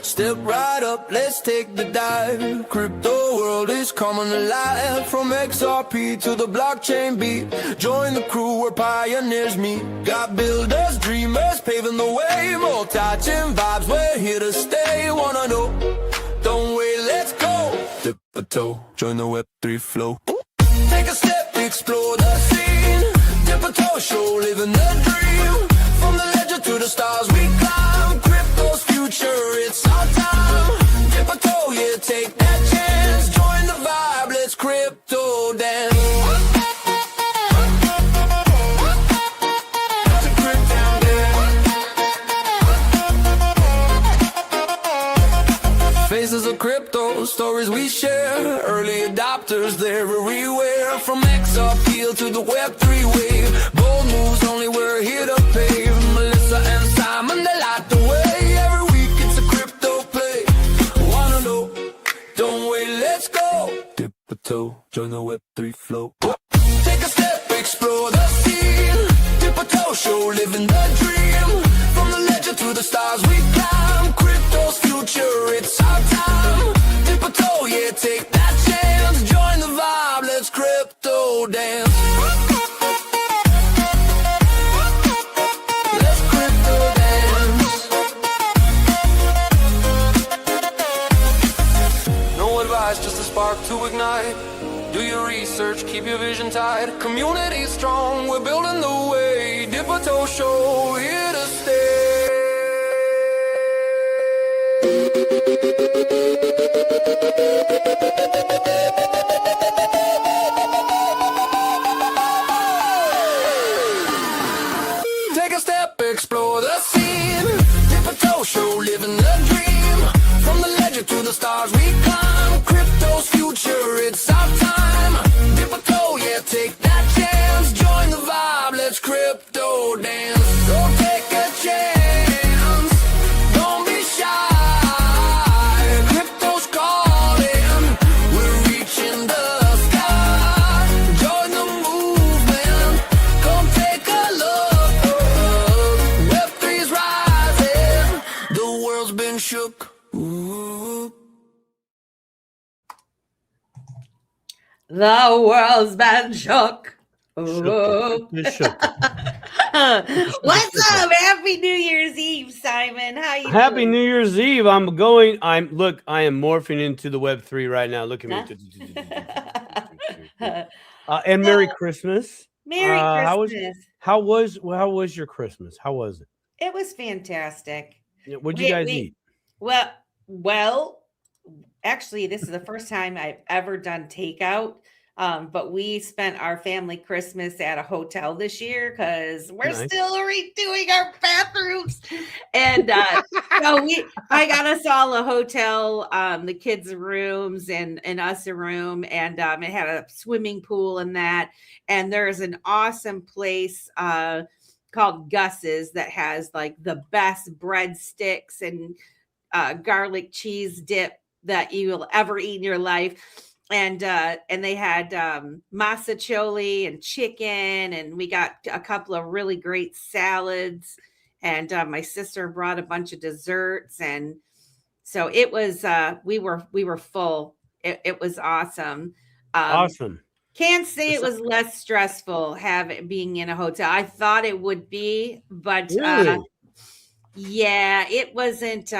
Step right up, let's take the dive. Crypto world is coming alive. From XRP to the blockchain beat. Join the crew, we're pioneers meet. Got builders, dreamers, paving the way. Multi-chain vibes, we're here to stay. Wanna know? Don't wait, let's go. Dip a toe, join the Web3 flow. Take a step, explore the scene. Dip a toe, show, living the dream. From the ledger to the stars we climb. Crypto's future, it's our time. Dip a toe, yeah, take that chance. Join the vibe, let's crypto dance. It's a crypto dance. Faces of crypto, stories we share. Early adopters, they're everywhere. From XRP to the Web3 wave. Bold moves, only we're here to pave. Melissa and Simon, they light the way. Every week it's a crypto play. Wanna know? Don't wait, let's go. Dip a toe, join the Web3 flow. Take a step, explore the scene. Dip a toe, show, living the dream. From the ledger to the stars we climb. Crypto's future, it's our time. Dip a toe, yeah, take that chance. Join the vibe, let's crypto dance. Let's crypto dance. No advice, just a spark to ignite. Do your research, keep your vision tight. Community strong, we're building the way. Dip a toe show, here to stay. Take a step, explore the scene. Dip a toe, show, living the dream. From the ledger to the stars we climb. Crypto's future, it's our time. Dip a toe, yeah, take that chance. Join the vibe, let's crypto dance. Don't take a chance. Don't be shy. Crypto's calling. We're reaching the sky. Join the movement. Come take a look. Web3's rising. The world's been shook. Ooh. The world's been shook. Ooh. Shook. What's up? Happy New Year's Eve, Simon. How you Happy doing? New Year's Eve. I am morphing into the Web3 right now. Look at me. And Merry Christmas. Merry Christmas. How was your Christmas? How was it? It was fantastic. What'd you guys eat? Well, actually, this is the first time I've ever done takeout. But we spent our family Christmas at a hotel this year because we're still redoing our bathrooms. And so I got us all a hotel, the kids' rooms and us a room. And it had a swimming pool and that. And there's an awesome place called Gus's that has like the best breadsticks and garlic cheese dip that you will ever eat in your life. And they had masticholi and chicken, and we got a couple of really great salads. And my sister brought a bunch of desserts, and so it was. We were full. It was awesome. Awesome. Can't say it was less stressful being in a hotel. I thought it would be, but Really? yeah, it wasn't.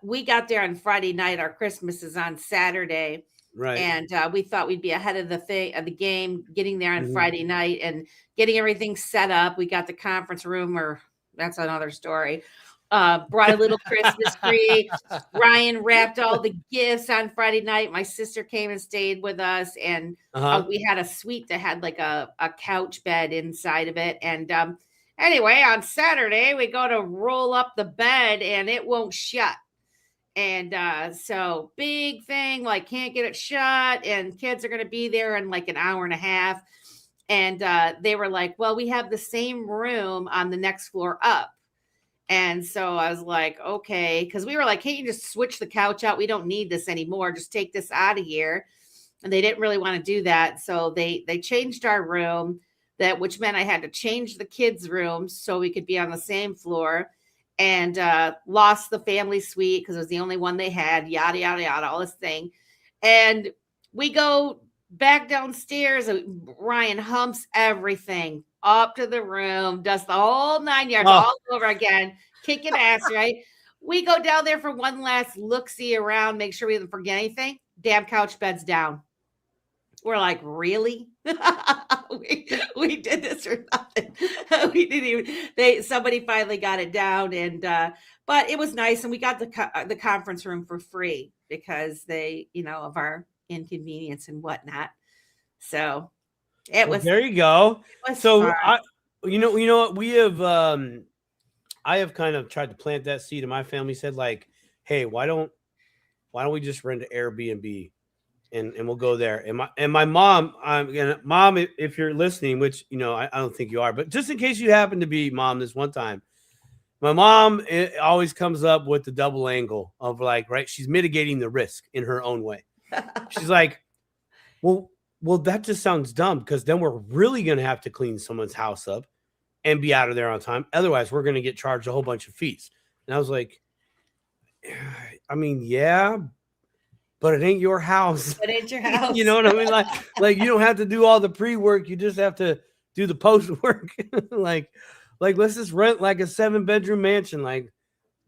We got there on Friday night. Our Christmas is on Saturday, Right. and we thought we'd be ahead of the game, getting there on Friday night and getting everything set up. We got the conference room, or that's another story. Brought a little Christmas tree. Ryan wrapped all the gifts on Friday night. My sister came and stayed with us, and we had a suite that had like a couch bed inside of it. And anyway, on Saturday, we go to roll up the bed and it won't shut. And so big thing, like can't get it shut, and kids are going to be there in like an hour and a half. And they were like, well, we have the same room on the next floor up. And so I was like, okay, because we were like, can't you just switch the couch out? We don't need this anymore. Just take this out of here. And they didn't really want to do that. So they changed our room, which meant I had to change the kids' room so we could be on the same floor. and lost the family suite because it was the only one they had, yada, yada, yada, all this thing. And we go back downstairs. Ryan humps everything up to the room, does the whole 9 yards all over again, kicking ass, right? We go down there for one last look-see around, make sure we didn't forget anything. Damn couch bed's down. We're like, really? we did this for nothing. We didn't even. Somebody finally got it down, and but it was nice, and we got the conference room for free because they, of our inconvenience and whatnot. So it was. There you go. So fun. you know what, we have. I have kind of tried to plant that seed, and my family said, like, hey, why don't we just rent an Airbnb and we'll go there. And my mom, Mom, if you're listening, which, I don't think you are, but just in case you happen to be, Mom, this one time, my mom always comes up with the double angle of like, right, she's mitigating the risk in her own way. She's like, well, that just sounds dumb because then we're really going to have to clean someone's house up and be out of there on time. Otherwise, we're going to get charged a whole bunch of fees. And I was like, I mean, yeah, but it ain't your house. But it's your house. You know what I mean? Like you don't have to do all the pre-work. You just have to do the post-work. like let's just rent like a 7-bedroom mansion, like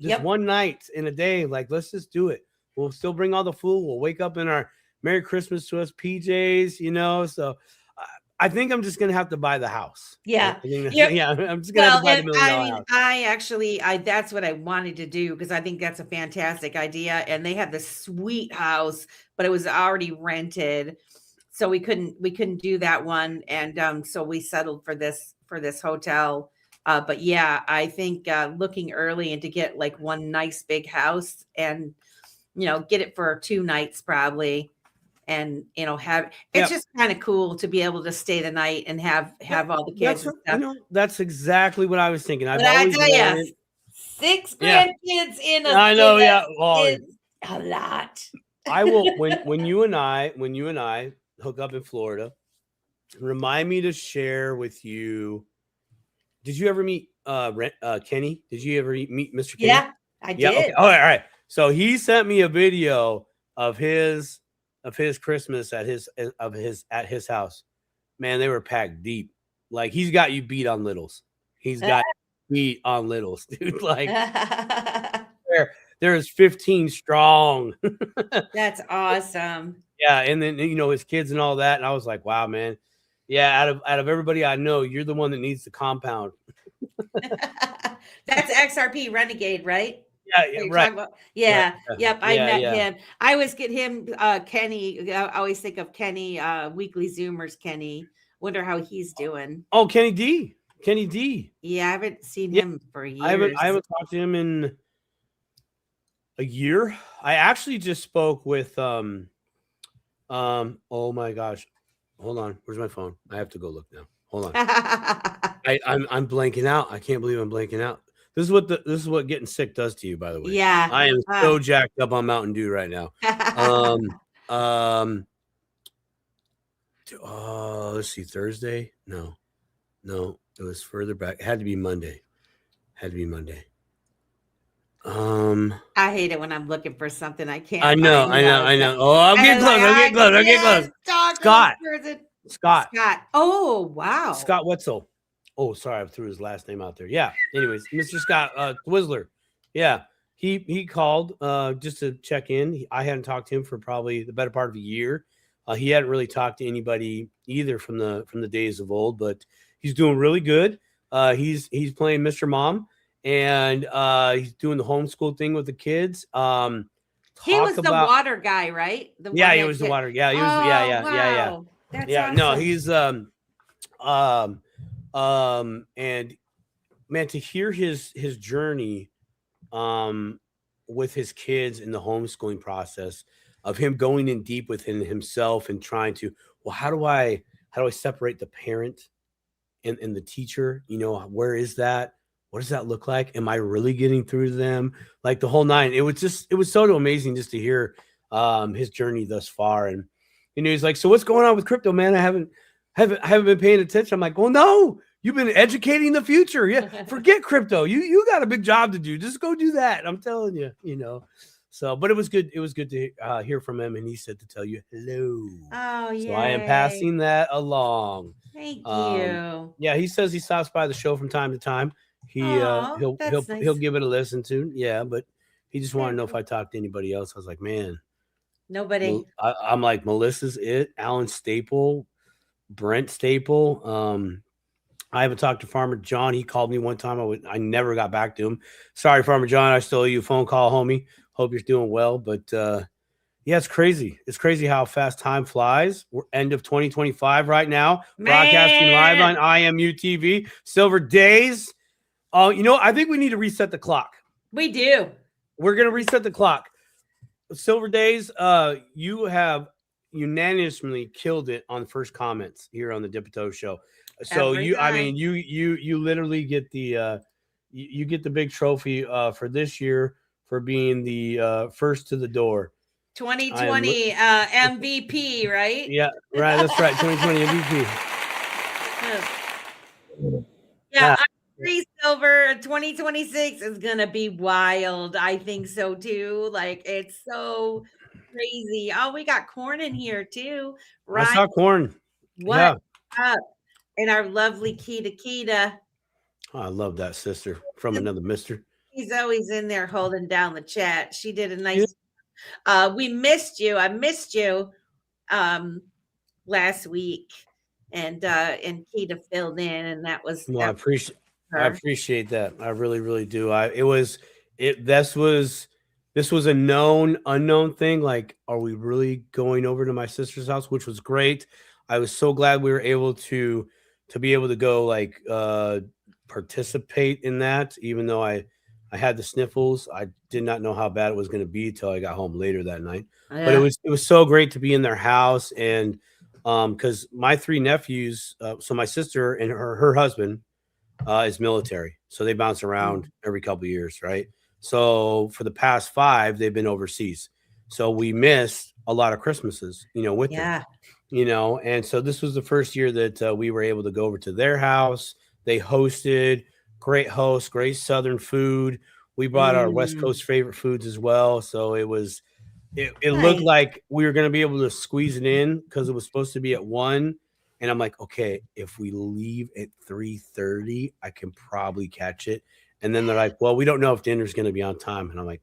just one night in a day. Like, let's just do it. We'll still bring all the food. We'll wake up in our Merry Christmas to us PJs, So I think I'm just gonna have to buy the house. Yeah, I'm just gonna have to buy the $1 million house. I that's what I wanted to do because I think that's a fantastic idea. And they had this sweet house, but it was already rented, so we couldn't do that one. And so we settled for this hotel. But yeah, I think looking early and to get like one nice big house and get it for 2 nights probably. And have it's just kind of cool to be able to stay the night and have all the kids and stuff. That's exactly what I was thinking. But I tell you, 6 grandkids in a I know, is a lot. I will when you and I hook up in Florida, remind me to share with you. Did you ever meet Kenny? Did you ever meet Mr. Kenny? Yeah, I did. Okay. All right. So he sent me a video of his Christmas at his house. Man, they were packed deep. Like, he's got you beat on littles. He's got you beat on littles, dude. Like there's 15 strong. That's awesome. Yeah, and then his kids and all that. And I was like, wow, man. Yeah, out of everybody I know, you're the one that needs the compound. That's XRP Renegade, right? Yeah, right. Yep. I met him. I always get him, Kenny. I always think of Kenny, Weekly Zoomers. Kenny. Wonder how he's doing. Oh, Kenny D. Yeah, I haven't seen him for years. I haven't talked to him in a year. I actually just spoke with oh my gosh. Hold on. Where's my phone? I have to go look now. Hold on. I'm blanking out. I can't believe I'm blanking out. This is what getting sick does to you, by the way. Yeah. I am so jacked up on Mountain Dew right now. Let's see, Thursday? No, it was further back. It had to be Monday. I hate it when I'm looking for something I can't. I know. Oh, I'm getting close. Scott. Oh, wow. Scott Wetzel. Oh, sorry, I threw his last name out there. Yeah. Anyways, Mr. Scott Twizzler. Yeah. He called just to check in. I hadn't talked to him for probably the better part of a year. He hadn't really talked to anybody either from the days of old, but he's doing really good. He's playing Mr. Mom, and he's doing the homeschool thing with the kids. He was the water guy, right? He was the water. Yeah, he was. Wow. That's awesome. No, he's and man, to hear his journey with his kids in the homeschooling process of him going in deep within himself and trying to, well, how do I separate the parent and the teacher? Where is that? What does that look like? Am I really getting through to them? Like the whole nine. It was so amazing just to hear his journey thus far. And he's like, so what's going on with crypto, man? I haven't been paying attention. I'm like, well, no, You've been educating the future. Yeah, forget crypto. You got a big job to do. Just go do that. I'm telling you. You know. So, but it was good. It was good to hear from him, and he said to tell you hello. Oh, yeah. So I am passing that along. Thank you. Yeah, he says he stops by the show from time to time. He'll give it a listen to. Yeah, but he just wanted to know if I talked to anybody else. I was like, man, nobody. I'm like, Melissa's it. Alan Staple, Brent Staple. I haven't talked to Farmer John. He called me one time. I never got back to him. Sorry, Farmer John. I still owe you a phone call, homie. Hope you're doing well. But yeah, it's crazy. It's crazy how fast time flies. We're end of 2025 right now. Man. Broadcasting live on IMU TV. Silver Days. I think we need to reset the clock. We do. We're going to reset the clock. Silver Days, you have unanimously killed it on first comments here on the Dipito Show. So you literally get the you get the big trophy for this year for being the first to the door. 2020 MVP, right? Yeah, right. That's right. 2020 MVP. Yeah, Silver 2026 is gonna be wild. I think so too. Like it's so crazy. Oh, we got Corn in here too. Right. I saw Corn. What up? And our lovely Kita. Oh, I love that sister from another mister. She's always in there holding down the chat. She did a nice. We missed you. I missed you last week, and Kita filled in, and that was. Well, I appreciate that. I really, really do. This was a known unknown thing. Like, are we really going over to my sister's house? Which was great. I was so glad we were able to be able to go like participate in that, even though I had the sniffles. I did not know how bad it was going to be till I got home later that night. Yeah. But it was so great to be in their house, and because my three nephews, so my sister and her husband is military, so they bounce around every couple of years, right? So for the past 5, they've been overseas, so we missed a lot of Christmases, with them. And so this was the first year that we were able to go over to their house. They hosted. Great host, great Southern food. We brought our West Coast favorite foods as well. So it looked like we were going to be able to squeeze it in because it was supposed to be at 1. And I'm like, okay, if we leave at 3:30, I can probably catch it. And then they're like, well, we don't know if dinner's going to be on time. And I'm like,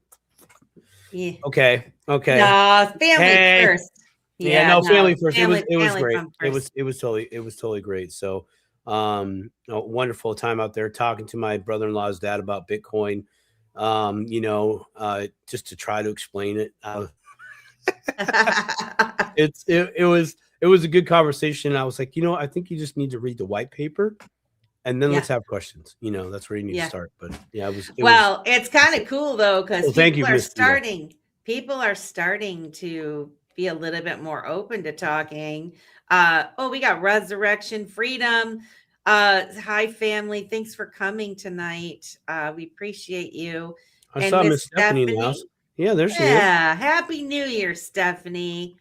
yeah. Okay. No, family first. Yeah, family first. It was great. It was totally great. So a wonderful time out there talking to my brother-in-law's dad about Bitcoin, just to try to explain it. It was a good conversation. I was like, I think you just need to read the white paper and then let's have questions. That's where you need to start. But yeah, it's kind of cool though, because people are starting to be a little bit more open to talking. We got Resurrection Freedom. Hi family, thanks for coming tonight. We appreciate you. I saw Miss Stephanie in the house. Yeah, there she is. Yeah, Happy New Year, Stephanie.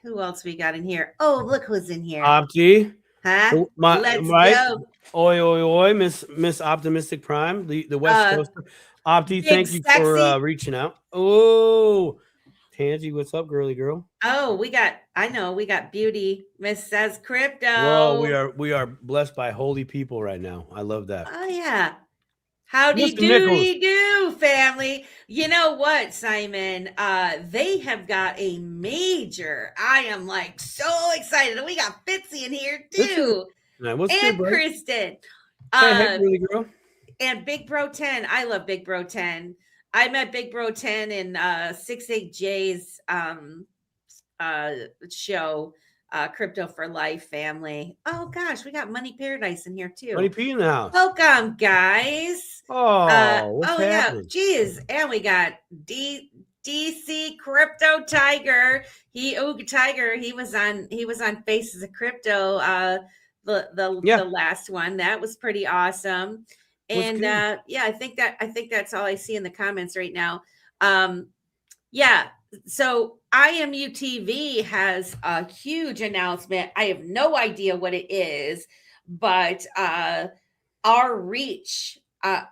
Who else we got in here? Oh, look who's in here. Opti. Huh? Let's go. Oi, Miss Optimistic Prime, the West Coaster. Opti, thank you for reaching out. Oh, Tansy, what's up, girly girl? Oh, we got beauty. Miss Says Crypto. Whoa, we are blessed by holy people right now. I love that. Oh yeah. Howdy do, family. You know what, Simon? They have got a major. I am like so excited. We got Fitzy in here too. And Kristen. Hey, girly girl. And Big Bro 10. I love Big Bro 10. I met Big Bro 10 in 68J's show, Crypto for Life family. Oh gosh, we got Money Paradise in here too. Money P in the house. Welcome, guys. What's happening? Yeah, geez, and we got DC Crypto Tiger. He was on Faces of Crypto. The last one that was pretty awesome. And I think that's all I see in the comments right now. So IMU TV has a huge announcement. I have no idea what it is. but our reach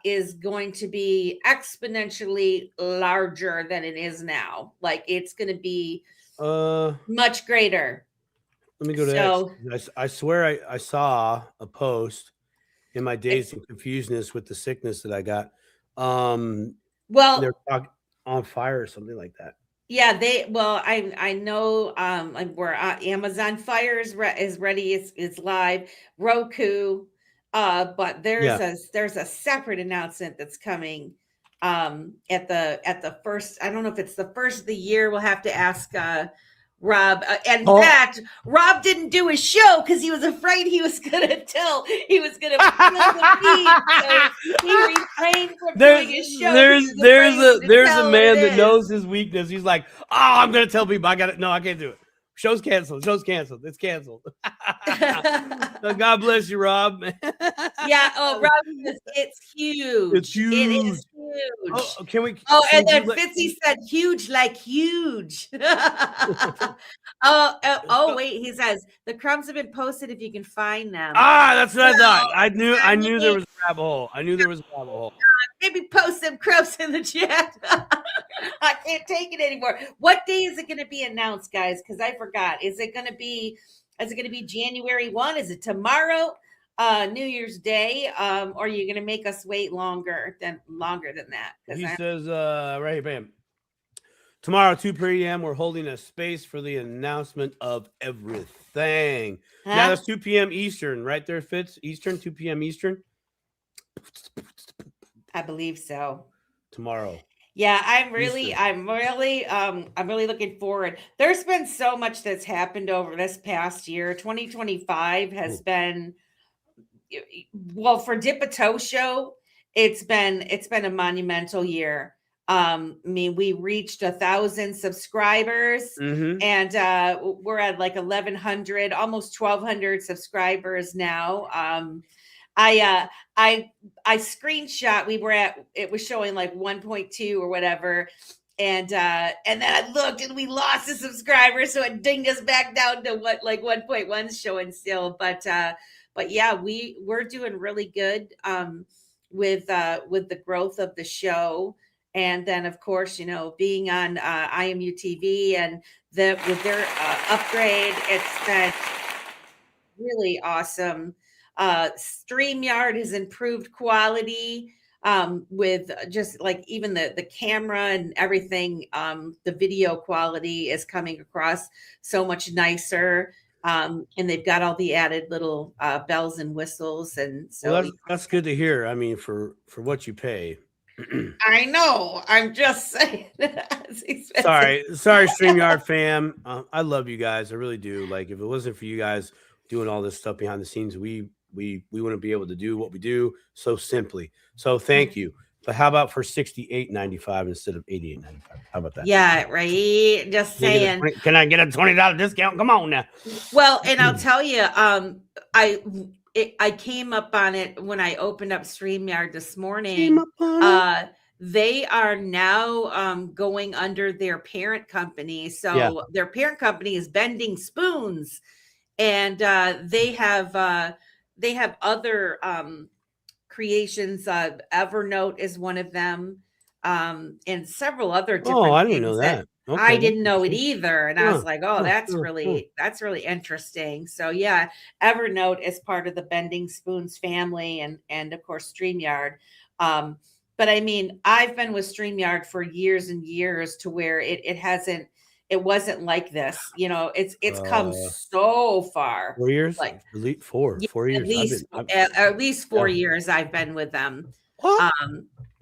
is going to be exponentially larger than it is now. Like it's going to be much greater. Let me go to So X. I swear I saw a post in my days and confusedness with the sickness that I got. They're well, on fire or something like that. yeah, I know like where Amazon Fire is ready, is live, Roku, but Yeah. there's a separate announcement that's coming at the first, I don't know if it's the first of the year. We'll have to ask Rob. And in fact, Rob didn't do his show because he was afraid he was gonna spill the beans. So he refrained from doing his show. There's a man that knows his weakness. He's like, oh, I'm gonna tell people I got it. No, I can't do it. Show's canceled. It's canceled. So God bless you, Rob. Yeah. Oh, Rob, it's huge. It's huge. It is huge. And then Fitzy said huge, like huge. Wait, he says the crumbs have been posted if you can find them. That's what I thought. I knew there was a rabbit hole. Maybe post some crumbs in the chat. I can't take it anymore. What day is it going to be announced, guys? Because I forgot. Is it going to be January 1? Is it tomorrow? New Year's Day? Or are you going to make us wait longer than that? He says right here, bam. Tomorrow, 2 p.m., we're holding a space for the announcement of everything. Huh? Now that's 2 p.m. Eastern, right there, Fitz? Eastern, 2 p.m. Eastern? I believe so. Tomorrow. Yeah, I'm really looking forward. There's been so much that's happened over this past year. 2025 has been, well, for Dip a Toe Show, it's been a monumental year. I mean, we reached 1,000 subscribers, and we're at like 1,100, almost 1,200 subscribers now. I screenshot, it was showing like 1.2 or whatever. And then I looked and we lost a subscriber. So it dinged us back down to what, like 1.1 showing still. But yeah, we're doing really good with the growth of the show. And then of course, being on IMU TV and with their upgrade, it's been really awesome. StreamYard has improved quality with just like even the camera and everything. The video quality is coming across so much nicer. And they've got all the added little bells and whistles. And so that's good to hear. I mean, for what you pay. I know. I'm just saying. Sorry, StreamYard fam. I love you guys. I really do. Like, if it wasn't for you guys doing all this stuff behind the scenes, we wouldn't be able to do what we do so simply. So thank you. But how about for $68.95 instead of $88.95? How about that? Yeah, right. Just saying. Can I get a $20 discount? Come on now. Well, and I'll tell you, I came up on it when I opened up StreamYard this morning. They are now going under their parent company. So their parent company is Bending Spoons, and they have other creations. Evernote is one of them, and several other different. Oh, I didn't know that. Okay. I didn't know it either, and I was like, "Oh, that's really interesting." So yeah, Evernote is part of the Bending Spoons family, and of course StreamYard. But I mean, I've been with StreamYard for years and years to where it wasn't like this. It's come so far. 4 years, like four years. At least 4 years I've been with them.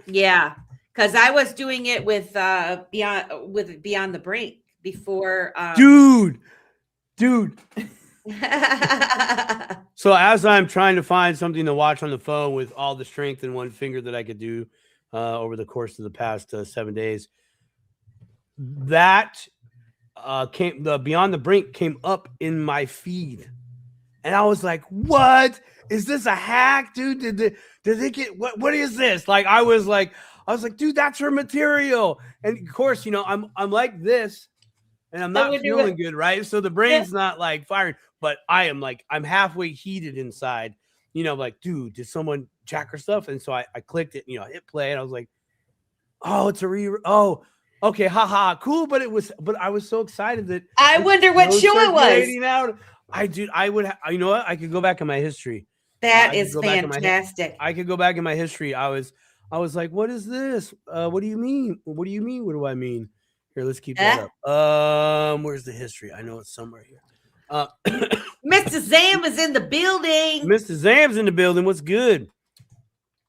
Yeah. Because I was doing it with Beyond the Brink before. Dude. So as I'm trying to find something to watch on the phone with all the strength in one finger that I could do over the course of the past 7 days, that the Beyond the Brink came up in my feed, and I was like, "What is this? A hack, dude? Did they get what is this?" Like I was like, dude, that's her material. And of course, I'm like this. and I'm I not wonder feeling what- good, right? So the brain's not like firing, but I'm halfway heated inside. Like, dude, did someone jack her stuff? And so I clicked it, hit play, and I was like, oh, it's a oh, okay, haha, cool. But I was so excited that I wonder what still show it was. circulating out. I would, you know what? I could go back in my history. That I could is go back in fantastic. I could go back in my history. I was like, what is this? What do you mean? What do you mean? What do I mean? Here, let's keep that up. Where's the history? I know it's somewhere here. Mr. Zam is in the building. Mr. Zam's in the building. What's good?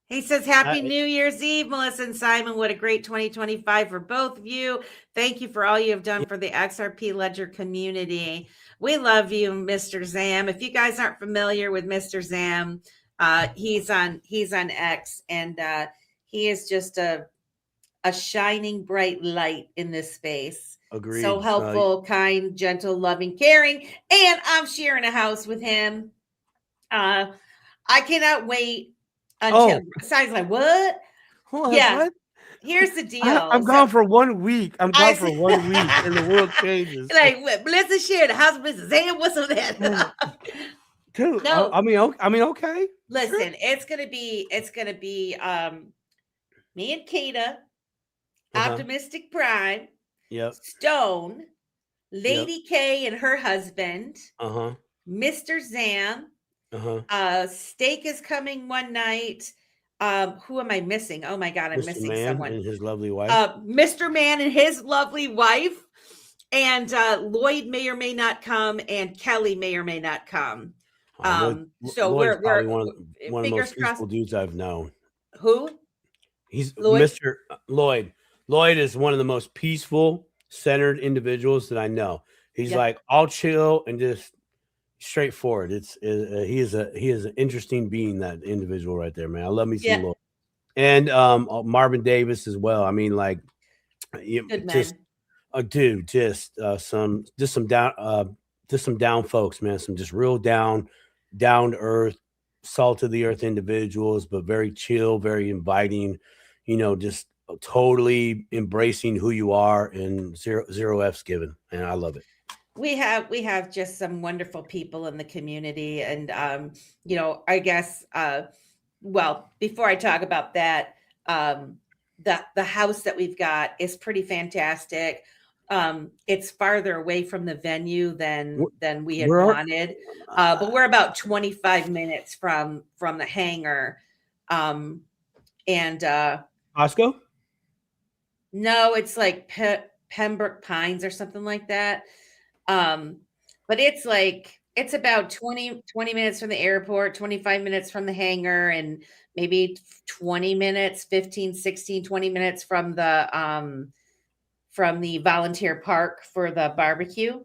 He says, Happy New Year's Eve, Melissa and Simon. What a great 2025 for both of you. Thank you for all you have done for the XRP Ledger community. We love you, Mr. Zam. If you guys aren't familiar with Mr. Zam, he's on X, and he is just a shining bright light in this space. Agreed. So helpful, kind, gentle, loving, caring, and I'm sharing a house with him. I cannot wait until Simon's like, what? What? Here's the deal. I'm gone for 1 week. I'm gone for 1 week, and the world changes. Like, what? Melissa shared a house with Mrs. Zam. What's on that? Dude, No. I mean, okay. Listen, it's gonna be me and Kata, Optimistic Prime, Yep. Stone, Lady K and her husband, Mr. Zam. Steak is coming one night. Who am I missing? Oh my God, I'm missing someone. And his lovely wife. Mr. Man and his lovely wife. And Lloyd may or may not come, and Kelly may or may not come. So Lloyd's we're one of the most peaceful dudes I've known. Who? He's Lloyd? Mr. Lloyd. Lloyd is one of the most peaceful, centered individuals that I know. He's like all chill and just straightforward. He is an interesting being, that individual right there, man. I love me some Lloyd. And Marvin Davis as well. I mean, like, Good just dude, just some down folks, man. Some just real down to earth, salt of the earth individuals, but very chill, very inviting, just totally embracing who you are, and zero F's given. And I love it. We have just some wonderful people in the community. And, I guess, well, before I talk about that, the house that we've got is pretty fantastic. It's farther away from the venue than we had wanted, but we're about 25 minutes from the hangar. And Costco? No, it's like Pembroke Pines or something like that. But it's about 20 minutes from the airport, 25 minutes from the hangar, and maybe 20 minutes, 15, 16, 20 minutes from the volunteer park for the barbecue.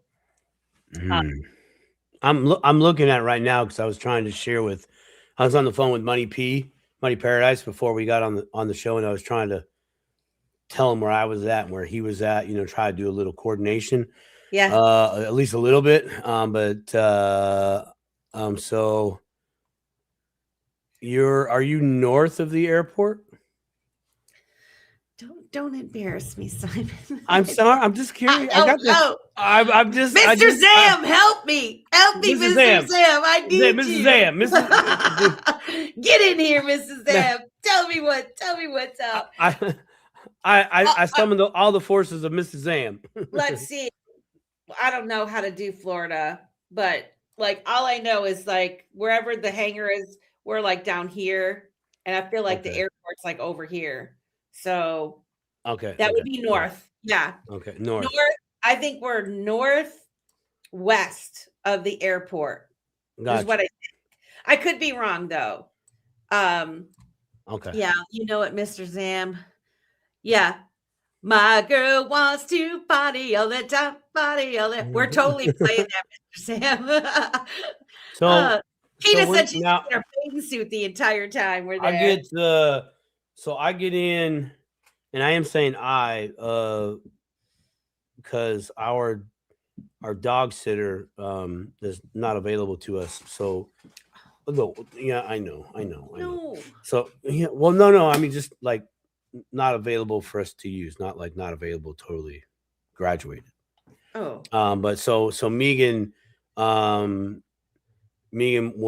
I'm looking at it right now because I was trying to share I was on the phone with Money Paradise before we got on the show, and I was trying to tell him where I was at and where he was at, try to do a little coordination. Yeah. At least a little bit. So are you north of the airport? Don't embarrass me, Simon. I'm sorry. I'm just curious. I'm just Mr. Zam, help me. Help me, Mr. Zam. I need you. Mrs. Zam. Get in here, Mrs. Zam. Tell me what's up. I summoned all the forces of Mrs. Zam. Let's see. I don't know how to do Florida, but all I know is wherever the hangar is, we're down here, and I feel like the airport's over here. So that would be north. Yeah. Okay. North. I think we're northwest of the airport. Gotcha. Is what I think. I could be wrong though. Okay. Yeah, you know it, Mr. Zam. Yeah. My girl wants to party all the time, party all the time. We're totally playing that, Mr. Sam. So Tina said she's in her bathing suit the entire time we're there. I get in, and I am saying because our dog sitter is not available to us. So I know. No. So no. I mean, just not available for us to use, not available totally graduated. Oh. But so Megan will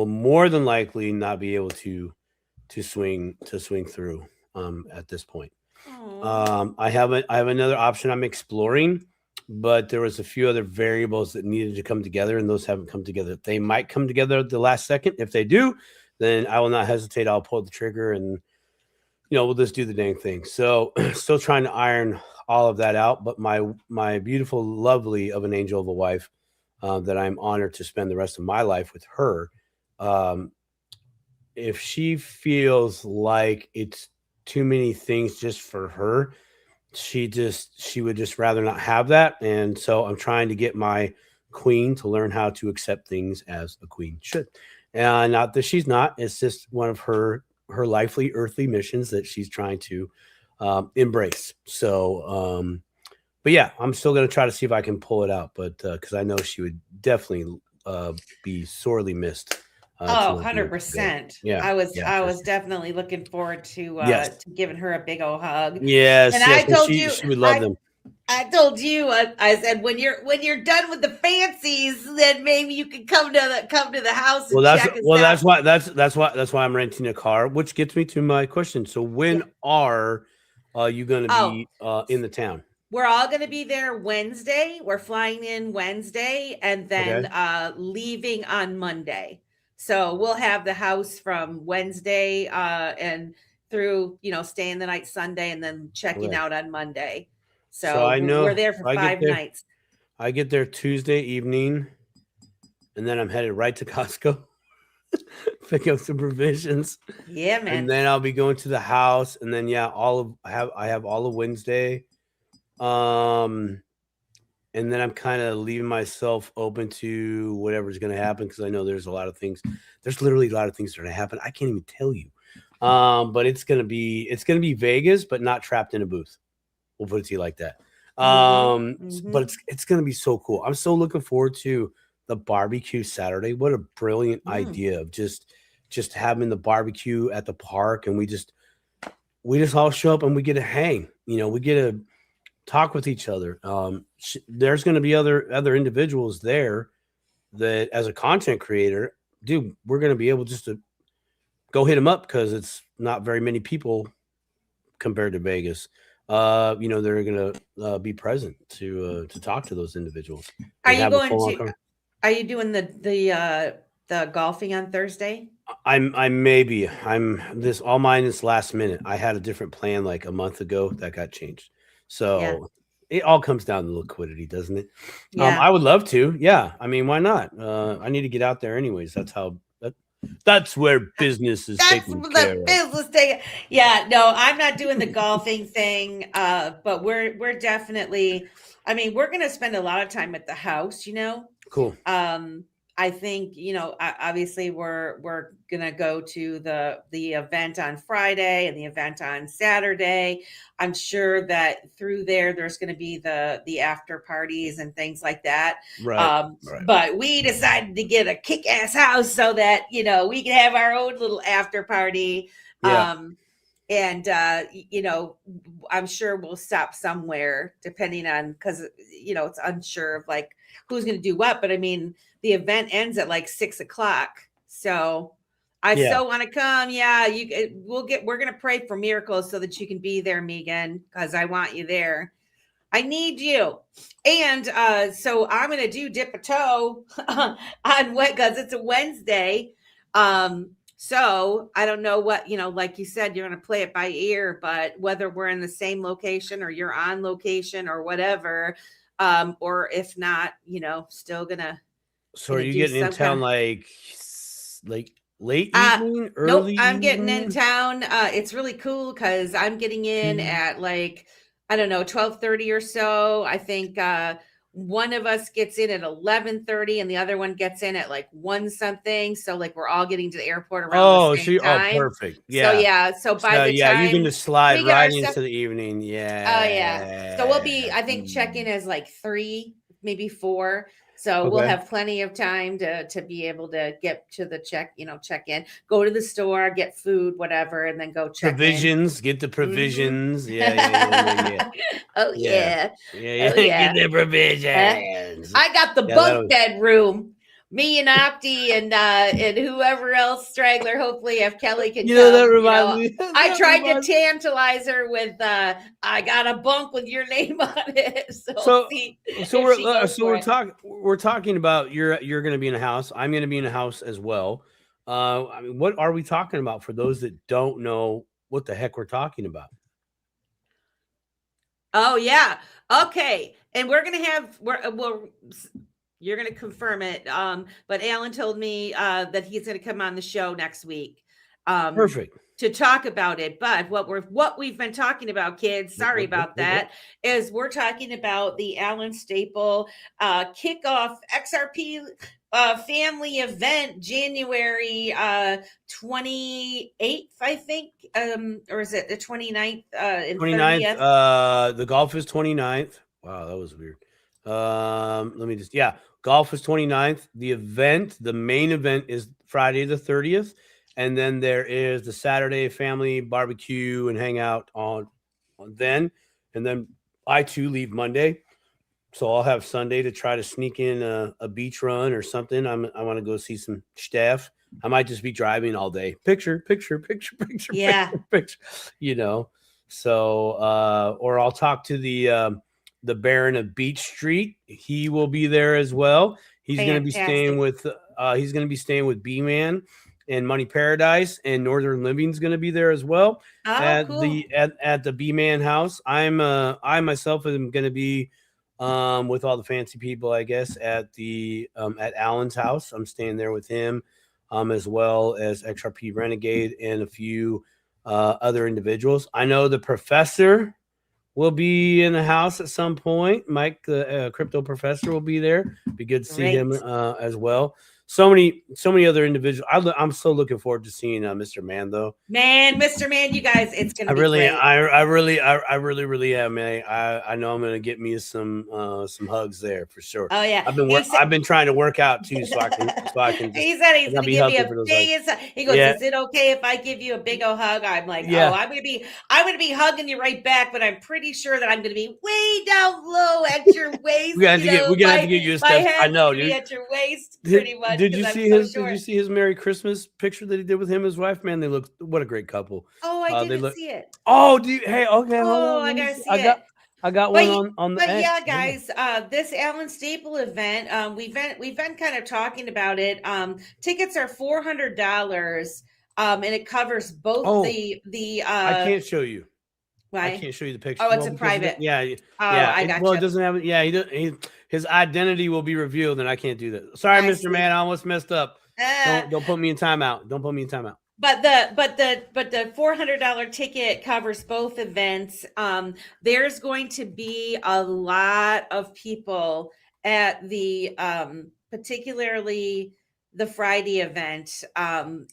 more than likely not be able to swing through at this point. I have another option I'm exploring, but there was a few other variables that needed to come together, and those haven't come together. They might come together at the last second. If they do, then I will not hesitate. I'll pull the trigger, and we'll just do the dang thing. So still trying to iron all of that out. But my beautiful, lovely of an angel of a wife that I'm honored to spend the rest of my life with her. If she feels like it's too many things just for her, she would just rather not have that. And so I'm trying to get my queen to learn how to accept things as a queen should. And not that she's not, it's just one of her lively earthly missions that she's trying to embrace. So but yeah, I'm still going to try to see if I can pull it out, but because I know she would definitely be sorely missed. 100%. Yeah, I was definitely looking forward to Yes. to giving her a big old hug. Yes, And yes, I told she, you, she would love them. I told you, I said when you're done with the fancies, then maybe you can come to the house and check us out. That's why I'm renting a car, which gets me to my question. So when are you going to be in the town? We're all going to be there Wednesday. We're flying in Wednesday and then leaving on Monday. So we'll have the house from Wednesday and through, staying the night Sunday and then checking out on Monday. So I know we're there for 5 nights. I get there Tuesday evening, and then I'm headed right to Costco, pick up some provisions. Yeah, man. And then I'll be going to the house, and then I have all of Wednesday. And then I'm kind of leaving myself open to whatever's going to happen, because I know there's a lot of things. There's literally a lot of things that are going to happen. I can't even tell you. But it's going to be Vegas, but not trapped in a booth. We'll put it to you like that. But it's going to be so cool. I'm so looking forward to the barbecue Saturday. What a brilliant idea of just having the barbecue at the park, and we just all show up and we get to hang. We get to talk with each other. There's going to be other individuals there that, as a content creator, dude, we're going to be able just to go hit them up, because it's not very many people compared to Vegas. They're going to be present to talk to those individuals. Are you doing the golfing on Thursday? I may be. All mine is last minute. I had a different plan like a month ago that got changed. So it all comes down to liquidity, doesn't it? Yeah. I would love to. Yeah. I mean, why not? I need to get out there anyways. That's where business is taken care of. Yeah. No, I'm not doing the golfing thing. But we're definitely, we're going to spend a lot of time at the house, Cool. I think, obviously we're going to go to the event on Friday and the event on Saturday. I'm sure that through there's going to be the after parties and things like that. Right. But we decided to get a kick-ass house so that, we can have our own little after party. Yeah. And, I'm sure we'll stop somewhere depending on, because, it's unsure of like who's going to do what. But the event ends at like 6:00. So I still want to come. Yeah, we're going to pray for miracles so that you can be there, Megan, because I want you there. I need you. And so I'm going to do dip a toe on because it's a Wednesday. So I don't know what, like you said, you're going to play it by ear, but whether we're in the same location or you're on location or whatever, or if not, still gonna. So are you getting in town like late evening, early? Nope, I'm getting in town. It's really cool because I'm getting in at like, I don't know, 12:30 or so. I think one of us gets in at 11:30 and the other one gets in at like 1 something. So like we're all getting to the airport around the same time. Oh, perfect. Yeah. So by the time you can just slide right into the evening. Yeah. Oh yeah. So we'll be, I think, check-in as like 3, maybe 4. So we'll have plenty of time to be able to get to the check in, go to the store, get food, whatever, and then go check provisions, in. Get the provisions. Yeah. Oh yeah. Yeah. Oh yeah. Get the provisions. I got the Yeah, bunk bed room. Me and Opti and whoever else straggler. Hopefully, if Kelly can that come, reminds me. I tried to tantalize her with I got a bunk with your name on it. So see if she goes for it. We're talking about you're going to be in a house. I'm going to be in a house as well. I mean, what are we talking about for those that don't know what the heck we're talking about? Oh yeah. Okay. And we're gonna have you're gonna confirm it. But Alan told me that he's gonna come on the show next week. Perfect. To talk about it. But what we've been talking about, kids, sorry about that, is we're talking about the Alan Staple kickoff XRP family event January 28th, I think. Or is it the 29th and 29th? The golf is 29th. Wow, that was weird. Let me golf is 29th. The main event is Friday the 30th. And then there is the Saturday family barbecue and hangout on then. And then I too leave Monday. So I'll have Sunday to try to sneak in a beach run or something. I want to go see some staff. I might just be driving all day. Picture. Yeah. Picture. So or I'll talk to the Baron of Beach Street. He will be there as well. He's going to be staying with B-Man and Money Paradise, and Northern Living's going to be there as well. Cool. At the B-Man house. I myself am going to be with all the fancy people, I guess, at Alan's house. I'm staying there with him, as well as XRP Renegade and a few other individuals. I know the professor will be in the house at some point. Mike, the crypto professor, will be there. Be good to see him as well. So many other individuals. I'm so looking forward to seeing Mr. Man, though. Mr. Man, you guys, it's gonna be great. I really am, man. I know I'm gonna get me some hugs there for sure. Oh yeah, I've been trying to work out too, so I can. He said he's gonna give me a big. He goes, "Is it okay if I give you a big old hug?" I'm like, "Oh, I'm gonna be hugging you right back, but I'm pretty sure that I'm gonna be way down low at your waist." We're gonna have to get you a step. I know, dude. At your waist, pretty much. Did you see his Merry Christmas picture that he did with him and his wife? Man, they look, what a great couple. Oh, I didn't see it. Oh, okay, hold on. I gotta see it. I got one on the. But yeah, guys, this Alan Staple event, we've been kind of talking about it. Tickets are $400, and it covers both the. I can't show you. Why? I can't show you the picture. Oh, it's a private. Yeah. I got you. Well, it doesn't have. Yeah, his identity will be revealed, and I can't do that. Sorry, Mr. Man, I almost messed up. Don't put me in timeout. Don't put me in timeout. But the $400 ticket covers both events. There's going to be a lot of people at the particularly the Friday event and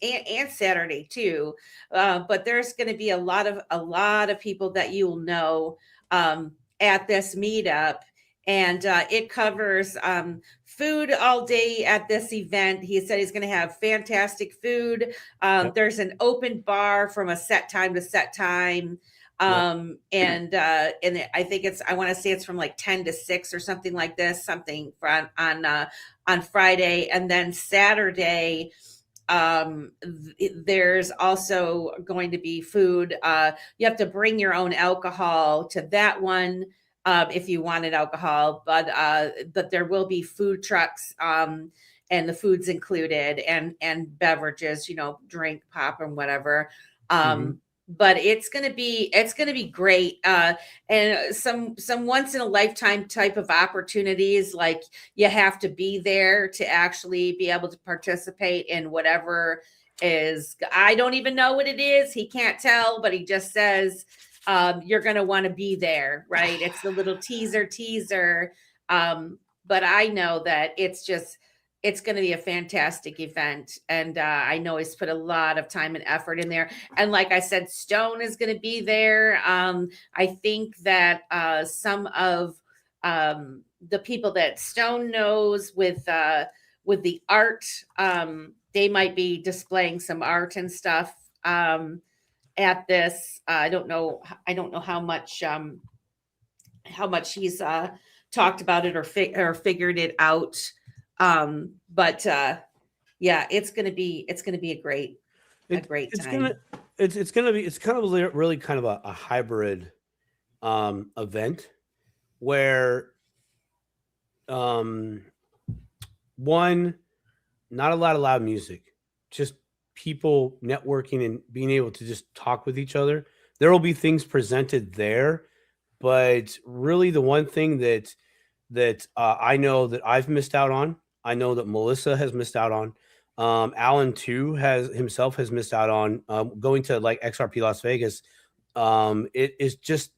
Saturday too. But there's going to be a lot of people that you'll know at this meetup. And it covers food all day at this event. He said he's going to have fantastic food. There's an open bar from a set time to set time. And I think I want to say it's from like 10 to 6 or something like this, something on Friday. And then Saturday, there's also going to be food. You have to bring your own alcohol to that one. If you wanted alcohol, but there will be food trucks, and the food's included, and beverages, drink, pop, and whatever. But it's gonna be great, and some once in a lifetime type of opportunities. Like, you have to be there to actually be able to participate in whatever is. I don't even know what it is. He can't tell, but he just says. You're going to want to be there, right? It's the little teaser. But I know that it's going to be a fantastic event. And I know he's put a lot of time and effort in there. And like I said, Stone is going to be there. I think that some of the people that Stone knows with the art, they might be displaying some art and stuff. At this, I don't know how much how much he's talked about it or figured it out. But yeah, it's gonna be a great It's time. it's kind of really kind of a hybrid event where um one, not a lot of loud music, just people networking and being able to just talk with each other. There will be things presented there, but really the one thing that I know that I've missed out on, I know that Melissa has missed out on, Alan too has missed out on going to like XRP Las Vegas. It is just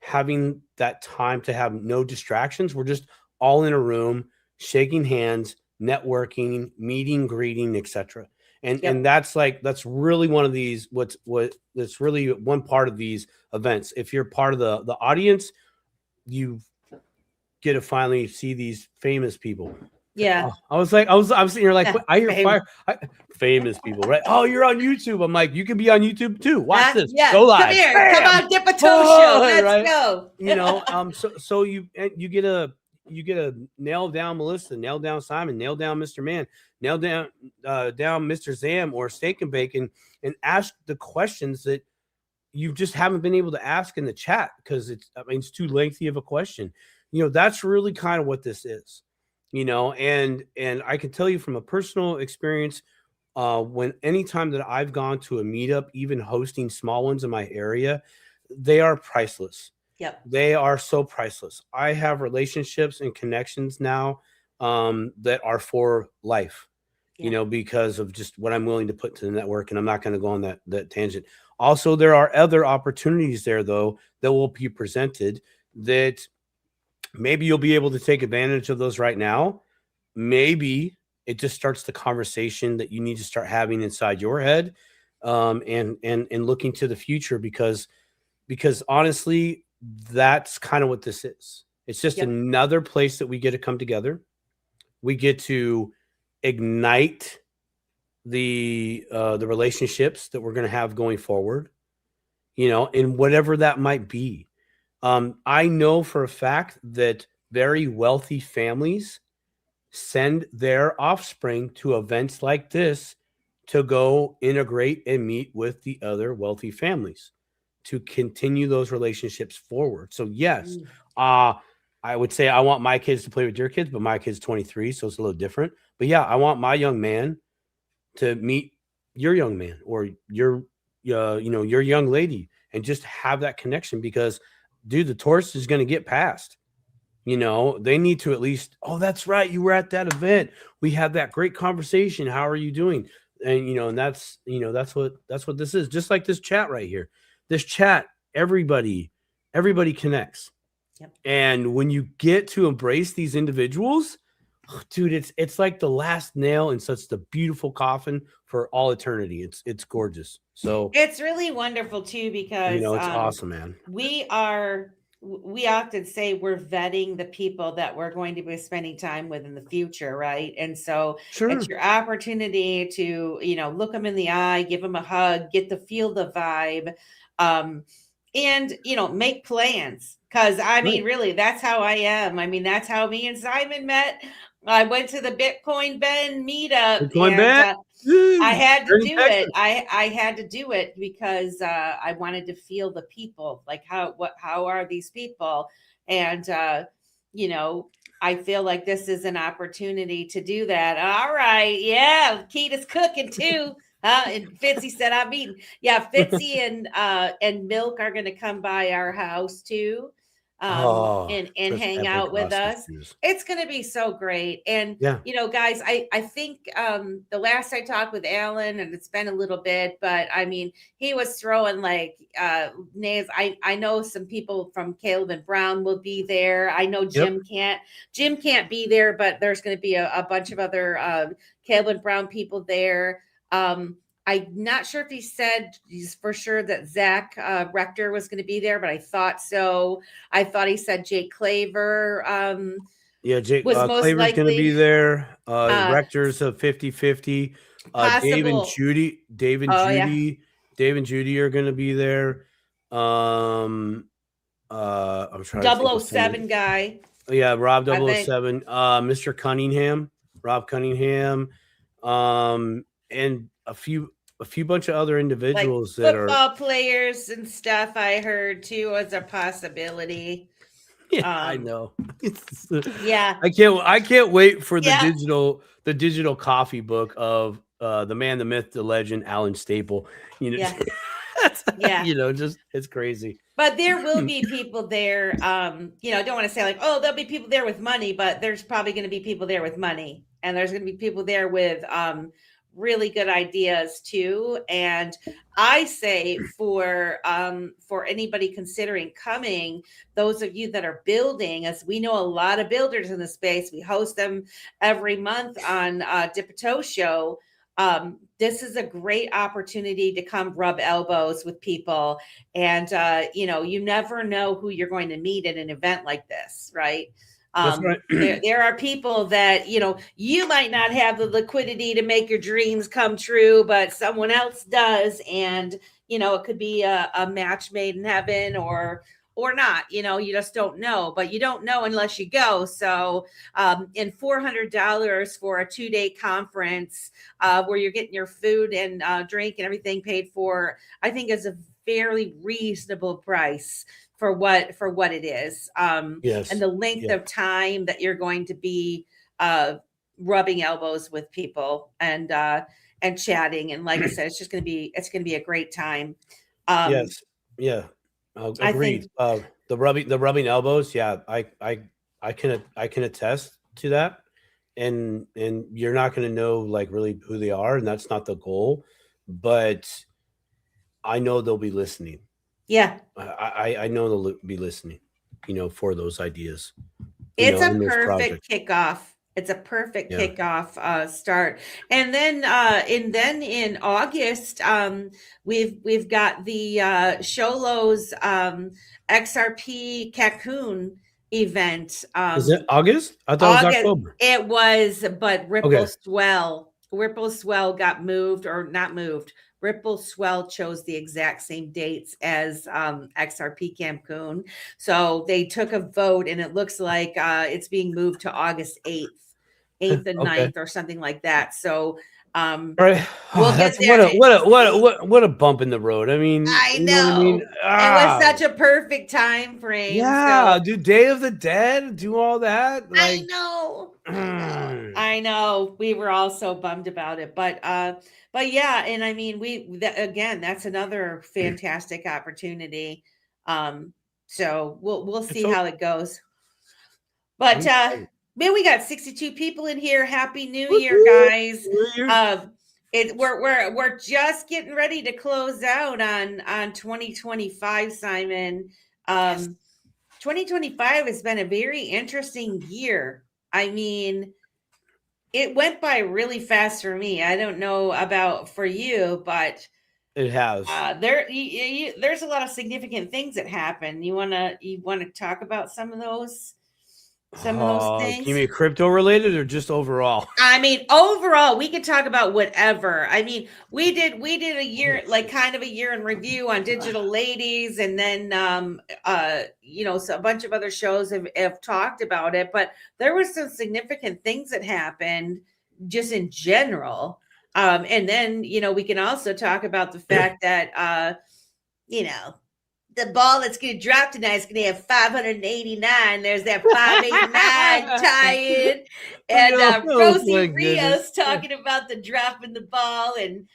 having that time to have no distractions. We're just all in a room, shaking hands, networking, meeting, greeting, etc. And that's really one of these that's really one part of these events. If you're part of the audience, you get to finally see these famous people. Yeah. I was sitting here like, Yeah, I hear fire, famous people, right? Oh, you're on YouTube. I'm like, you can be on YouTube too. Watch this. Go live. Come here. Bam! Come on, dip a toe show. Let's right? go. You know, so you get a nail down Melissa, nail down Simon, nail down Mr. Man, nail down Mr. Zam or Steak and Bacon, and ask the questions that you just haven't been able to ask in the chat because it's too lengthy of a question. You know, that's really kind of what this is. You know, and I can tell you from a personal experience, when anytime that I've gone to a meetup, even hosting small ones in my area, they are priceless. Yep. They are so priceless. I have relationships and connections now that are for life, you know, because of just what I'm willing to put to the network. And I'm not going to go on that tangent. Also, there are other opportunities there, though, that will be presented that maybe you'll be able to take advantage of those right now. Maybe it just starts the conversation that you need to start having inside your head, and looking to the future, because honestly, that's kind of what this is. It's just another place that we get to come together. We get to ignite the relationships that we're going to have going forward, you know, and whatever that might be. I know for a fact that very wealthy families send their offspring to events like this to go integrate and meet with the other wealthy families to continue those relationships forward. So yes, I would say I want my kids to play with your kids, but my kid's 23, so it's a little different. But yeah, I want my young man to meet your young man or your your young lady and just have that connection, because dude, the tourist is going to get past. You know, they need to at least, oh, that's right, you were at that event. We had that great conversation. How are you doing? And and that's what this is. Just like this chat right here. This chat, everybody connects. Yep. And when you get to embrace these individuals, dude, it's like the last nail in such the beautiful coffin for all eternity. It's gorgeous. So it's really wonderful too, because it's awesome, man. We often say we're vetting the people that we're going to be spending time with in the future, right? And so it's your opportunity to, look them in the eye, give them a hug, get to feel the vibe, and, make plans. Because, really, that's how I am. That's how me and Simon met. I went to the Bitcoin Ben meetup. I had to do it. I had to do it because I wanted to feel the people, like how are these people? And, I feel like this is an opportunity to do that. All right. Yeah. Keita's cooking too. And Fitzy said, I'm eating. Yeah. Fitzy and Milk are going to come by our house too. And hang out with us. It's going to be so great. And, guys, I think the last I talked with Alan, and it's been a little bit, but he was throwing like names. I know some people from Caleb and Brown will be there. I know Jim can't be there, but there's going to be a bunch of other Caleb and Brown people there. I'm not sure if he said for sure that Zach Rector was going to be there, but I thought so. I thought he said Jake Claver. Jake was most Claver's likely going to be there. Rector's a 50-50. Dave and Judy. Dave and Judy are going to be there. I'm trying to think of .007 guy. Yeah, Rob I think. 007, Mr. Cunningham, Rob Cunningham, and a few bunch of other Like individuals that are football players and stuff I heard too as a possibility. yeah, I know. Yeah. I can't wait for Yeah. the digital coffee book of the man, the myth, the legend, Alan Staple. You know, Yeah. Yeah. you know, just it's crazy. But there will be people there. You know, I don't want to say like, oh, there'll be people there with money, but there's probably going to be people there with money, and there's going to be people there with really good ideas too. And I say for anybody considering coming, those of you that are building, as we know a lot of builders in the space, we host them every month on Dipito Show. This is a great opportunity to come rub elbows with people. And, you know, you never know who you're going to meet at an event like this, right? That's right. There are people that, you know, you might not have the liquidity to make your dreams come true, but someone else does. And, you know, it could be a match made in heaven or not, you know, you just don't know, but you don't know unless you go. So, in $400 for a 2-day conference, where you're getting your food and drink and everything paid for, I think is a fairly reasonable price for what it is. Yes. And the length of time that you're going to be rubbing elbows with people and chatting. And like I said, it's going to be a great time. Yes. Yeah. Agreed. I think, The rubbing elbows. Yeah, I can attest to that. And you're not going to know like really who they are, and that's not the goal. But I know they'll be listening. yeah, I know they'll be listening. You know, for those ideas. it's a in those perfect projects. kickoff. It's a perfect Yeah. kickoff start. And then in August, we've got the Sholo's XRP Cocoon event. Is it August? I thought it was August. October. It was, but Okay. Ripple Swell got moved or not moved. Ripple Swell chose the exact same dates as XRP Cancun. So they took a vote, and it looks like it's being moved to August 8th and Okay. 9th or something like that. So Right. we'll That's get there. what a bump in the road. I mean, I you know what I mean? know. It was such a perfect time frame. Yeah, So do Day of the Dead, do all that. I Like, know. I know. We were all so bummed about it, but yeah, and I mean, again, that's another fantastic opportunity. So we'll see how it goes. But man, we got 62 people in here. Happy New Year, guys. We're just getting ready to close out on 2025, Simon. 2025 has been a very interesting year. I mean, it went by really fast for me. I don't know about for you, but it has. There's a lot of significant things that happen. You wanna talk about some of those things? Can you make crypto related or just overall? I mean, overall, we could talk about whatever. I mean, we did a year, like kind of a year in review on Digital Ladies, and then you know, so a bunch of other shows have talked about it, but there was some significant things that happened just in general. And then, you know, we can also talk about the fact that you know, the ball that's going to drop tonight is going to have 589. There's that 589 tie-in. And Rosie Rios talking about the drop in the ball and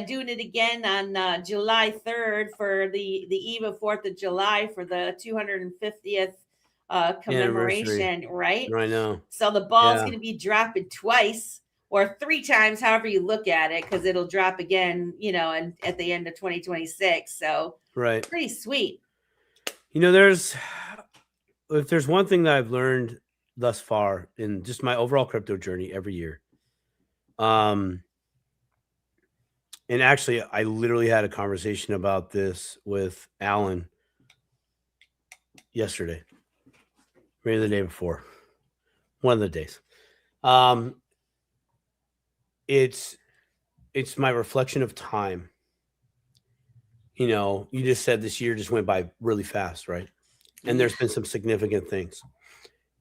doing it again on July 3rd for the eve of 4th of July for the 250th commemoration, right? I know. So the ball's going to be dropping twice or 3 times, however you look at it, because it'll drop again, you know, and at the end of 2026. So right, pretty sweet. You know, if there's one thing that I've learned thus far in just my overall crypto journey every year, and actually, I literally had a conversation about this with Alan yesterday, maybe the day before, one of the days. It's my reflection of time. You know, you just said this year just went by really fast, right? and there's been some significant things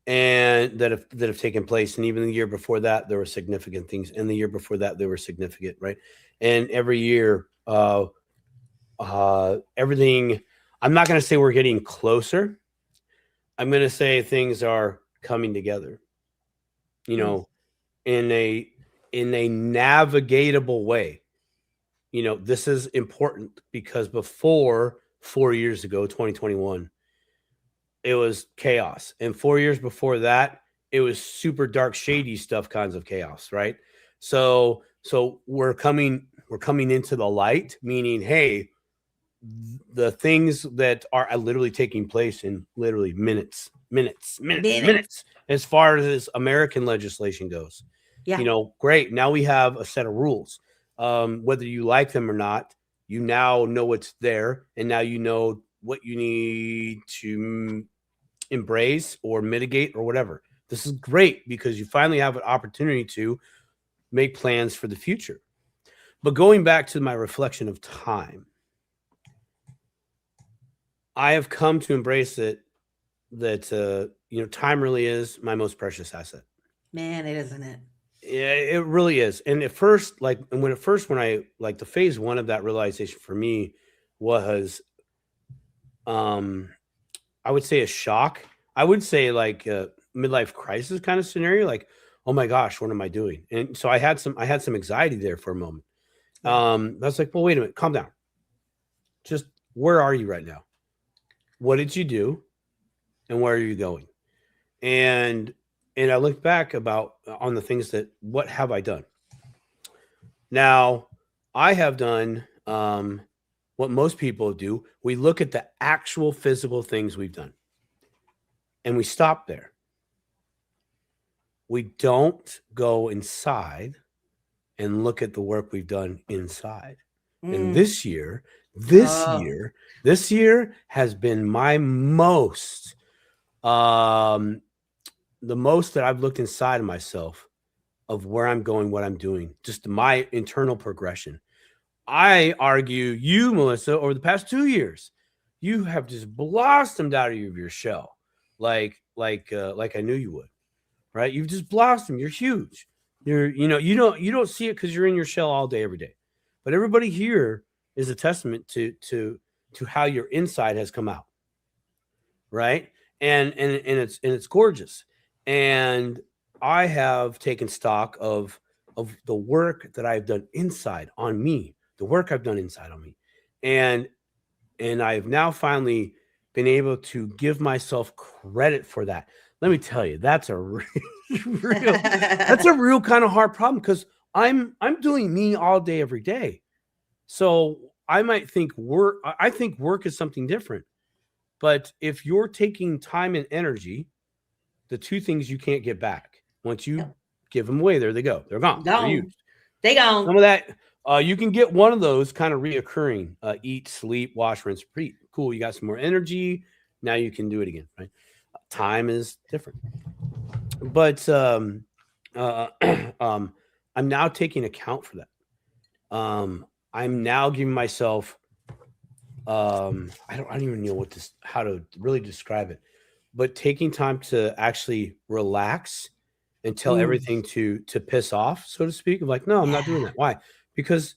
and that have taken place. And even the year before that, there were significant things. And the year before that, they were significant, right? And every year, everything, I'm not going to say we're getting closer. I'm going to say things are coming together, you know, in a navigatable way. You know, this is important because before 4 years ago, 2021, it was chaos. And 4 years before that, it was super dark, shady stuff, kinds of chaos, right? So we're coming into the light, meaning, hey, the things that are literally taking place in literally minutes, as far as American legislation goes. Yeah. You know, great. Now we have a set of rules. Whether you like them or not, you now know what's there, and now you know what you need to embrace or mitigate or whatever. This is great because you finally have an opportunity to make plans for the future. But going back to my reflection of time, I have come to embrace it that you know, time really is my most precious asset. Man, it isn't it? Yeah, it really is. And at first, like when I like the phase one of that realization for me was I would say a shock. I would say like a midlife crisis kind of scenario, like, oh my gosh, what am I doing? And so I had some anxiety there for a moment. I was like, well, wait a minute, calm down. Just where are you right now? What did you do? And where are you going? And I looked back on the things that, what have I done? Now, I have done what most people do. We look at the actual physical things we've done and we stop there. We don't go inside and look at the work we've done inside. And this year has been my most, the most that I've looked inside of myself of where I'm going, what I'm doing, just my internal progression. I argue you, Melissa, over the past 2 years, you have just blossomed out of your shell, like I knew you would, right? You've just blossomed. You're huge. You don't see it because you're in your shell all day, every day. But everybody here is a testament to how your inside has come out, right? And it's gorgeous. And I have taken stock of the work that I've done inside on me, the work I've done inside on me. And I've now finally been able to give myself credit for that. Let me tell you, that's a real kind of hard problem because I'm doing me all day, every day. So I might think I think work is something different. But if you're taking time and energy, the two things you can't get back. Once you give them away, there they go. They're gone. They're used. They gone. Some of that, you can get one of those kind of reoccurring. Eat, sleep, wash, rinse, repeat. Cool. You got some more energy. Now you can do it again, right? Time is different. But I'm now taking account for that. I'm now giving myself I don't even know how to really describe it, but taking time to actually relax and tell everything to piss off, so to speak. I'm like, no, I'm not doing that. Why? Because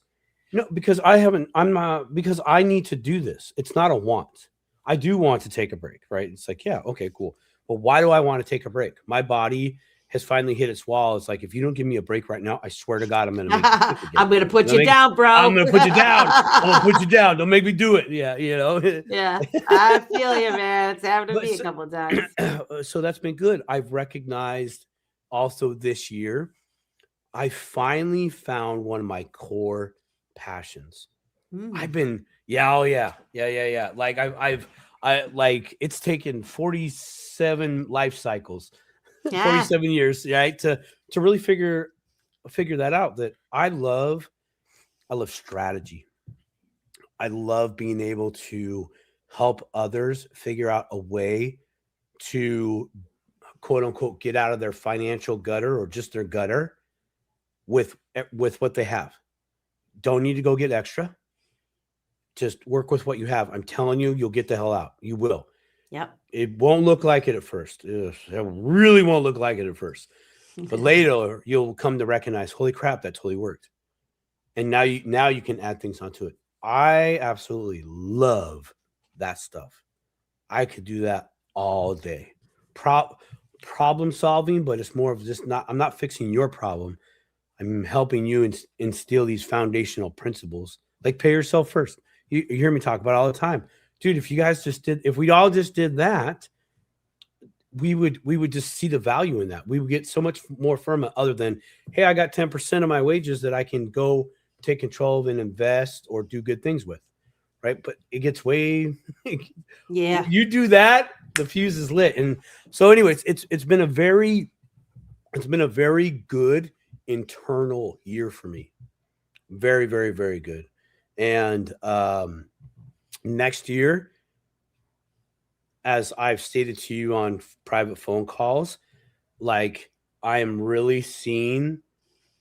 because I need to do this. It's not a want. I do want to take a break, right? It's like, yeah, okay, cool. But why do I want to take a break? My body has finally hit its wall. It's like, if you don't give me a break right now, I swear to God, I'm going to make you sick again. I'm going to put you down, bro. I'm going to put you down. I'm going to put you down. Don't make me do it. Yeah, you know. Yeah, I feel you, man. It's happened to me a couple of times. So that's been good. I've recognized also this year, I finally found one of my core passions. I've been, yeah. Like I like, it's taken 47 life cycles. 47 years, right? To really figure that out. That I love strategy. I love being able to help others figure out a way to, quote unquote, get out of their financial gutter or just their gutter with what they have. Don't need to go get extra. Just work with what you have. I'm telling you, you'll get the hell out. You will. Yep. It won't look like it at first. Ugh, it really won't look like it at first. But later you'll come to recognize, holy crap, that totally worked. And now you can add things onto it. I absolutely love that stuff. I could do that all day. Problem solving, but it's more of just not, I'm not fixing your problem. I'm helping you instill these foundational principles, like pay yourself first. You hear me talk about it all the time, dude. If we all just did that, we would just see the value in that. We would get so much more from it, other than, hey, I got 10% of my wages that I can go take control of and invest or do good things with, right? But it gets way, yeah. You do that, the fuse is lit. And so, anyways, it's been a very good internal year for me. Very, very, very good. And next year, as I've stated to you on private phone calls, like, I am really seeing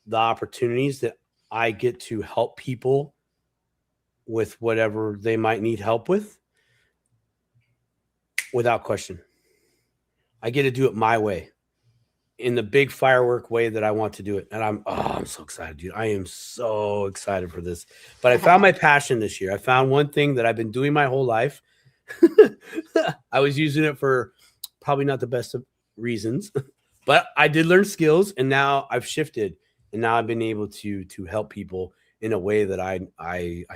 the opportunities that I get to help people with whatever they might need help with, without question. I get to do it my way, in the big firework way that I want to do it. And I'm so excited, dude. I am so excited for this. But I found my passion this year. I found one thing that I've been doing my whole life. I was using it for probably not the best of reasons, but I did learn skills, and now I've shifted, and now I've been able to help people in a way that I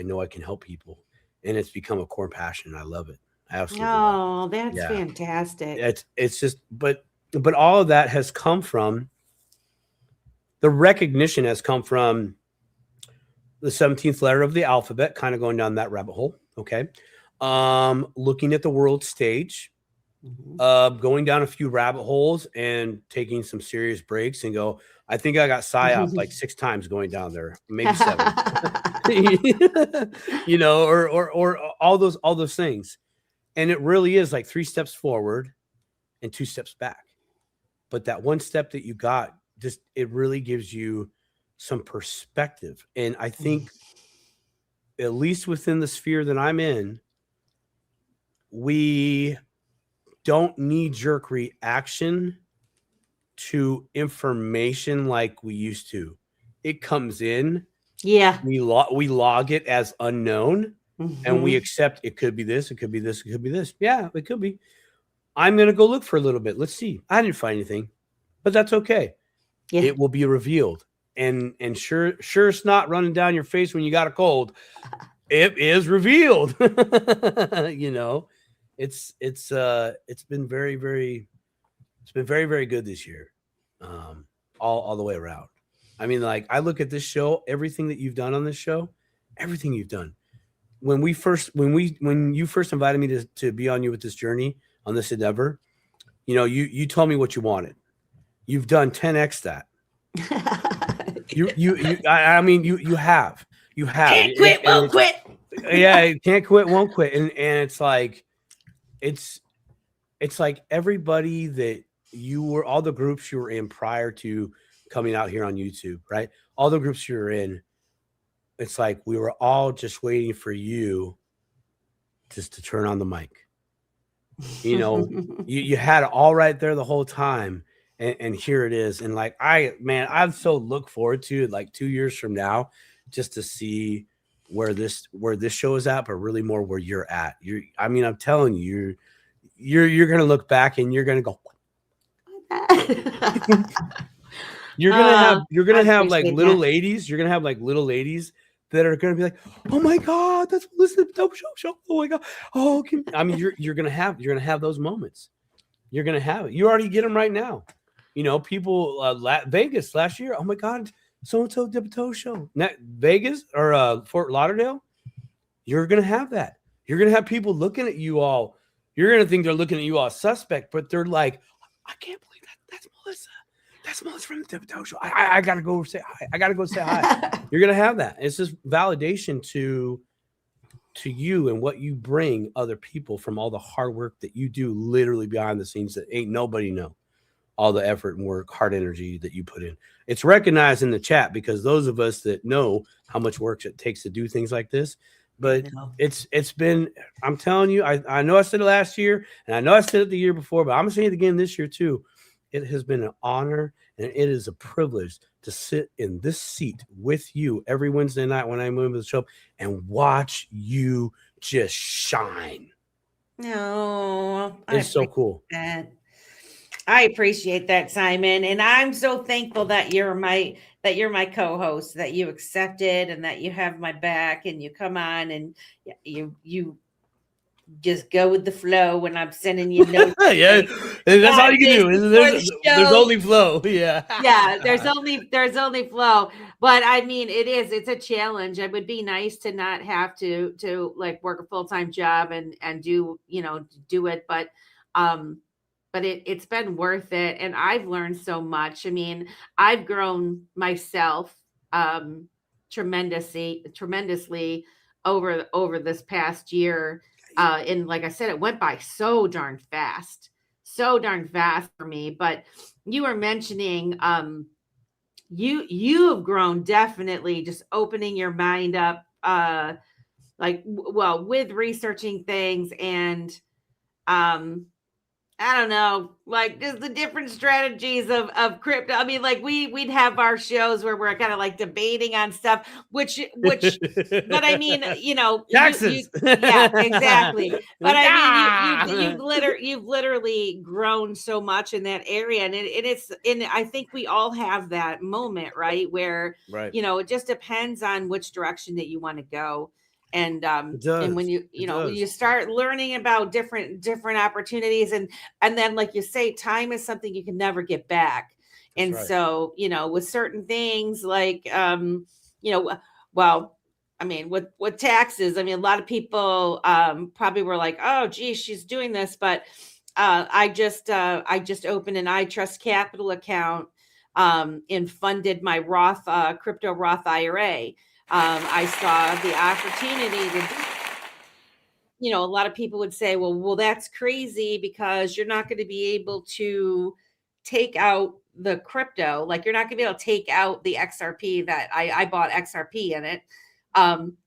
know I can help people, and it's become a core passion. I love it. I absolutely love Oh, that's Yeah. fantastic. it. It's just, but all of that has come from, the recognition has come from the 17th letter of the alphabet, kind of going down that rabbit hole. Okay. Looking at the world stage, going down a few rabbit holes and taking some serious breaks, and go, I think I got psyop like 6 times going down there, maybe 7. or all those things. And it really is like 3 steps forward and 2 steps back. But that one step that you got, just, it really gives you some perspective. And I think, at least within the sphere that I'm in, we don't knee-jerk reaction to information like we used to. It comes in, Yeah. we log it as unknown, and we accept it could be this, it could be this, it could be this. Yeah, it could be. I'm going to go look for a little bit. Let's see. I didn't find anything, but that's okay. Yeah. It will be revealed. And sure it's not running down your face when you got a cold. It is revealed. It's been very, very, very good this year. All the way around. I mean, like, I look at this show, everything that you've done on this show, everything you've done. When you first invited me to be on you with this journey, on this endeavor, you told me what you wanted. You've done 10x that. You have. Can't quit, won't quit. Yeah, can't quit, won't quit. And it's like, it's like everybody that you were, all the groups you were in prior to coming out here on YouTube, right? All the groups you were in, it's like we were all just waiting for you just to turn on the mic. You had it all right there the whole time. And here it is. And like, I so look forward to it, like 2 years from now, just to see where this show is at, but really more where you're at. I'm telling you, you're going to look back and you're going to go, you're going to have like little ladies. You're going to have like little ladies that are going to be like, oh my God, that's listen to the show. Oh my God. Oh, you're going to have those moments. You're going to have it. You already get them right now. People, Vegas last year. Oh my God, so-and-so did a show. Vegas or Fort Lauderdale. You're going to have that. You're going to have people looking at you all. You're going to think they're looking at you all suspect, but they're like, I can't believe that. That's Melissa. That's Melissa from the Debito show. I got to go say hi. I got to go say hi. You're going to have that. It's just validation to you and what you bring other people from all the hard work that you do literally behind the scenes that ain't nobody know. All the effort and work, hard energy that you put in. It's recognized in the chat, because those of us that know how much work it takes to do things like this, But No. it's been, I'm telling you, I know I said it last year and I know I said it the year before, but I'm gonna say it again this year too. It has been an honor and it is a privilege to sit in this seat with you every Wednesday night when I move to the show and watch you just shine. No, It's so cool. that. I appreciate that, Simon, and I'm so thankful that you're my co-host, that you accepted, and that you have my back, and you come on and you just go with the flow when I'm sending you notes. Yeah, that's all you can do. For the There's show. only flow. Yeah. Yeah, there's only flow. But I mean, it's a challenge. It would be nice to not have to like work a full-time job and do, do it. But it's been worth it. And I've learned so much. I mean, I've grown myself tremendously over this past year. And like I said, it went by so darn fast for me. But you were mentioning you have grown, definitely just opening your mind up with researching things and I don't know, like just the different strategies of crypto. I mean, like we'd have our shows where we're kind of like debating on stuff, which, but I mean, Taxes. Yeah, exactly. But I mean, Yeah. you've literally grown so much in that area, and I think we all have that moment, right, where Right. it just depends on which direction that you want to go. And when you start learning about different opportunities and then, like you say, time is something you can never get back. And right. so, with certain things like, well, I mean, with taxes, I mean, a lot of people probably were like, oh, geez, she's doing this. But I just opened an iTrust Capital account and funded my crypto Roth IRA. I saw the opportunity to, a lot of people would say, well, that's crazy because you're not going to be able to take out the crypto. Like you're not going to be able to take out the XRP that I bought XRP in it.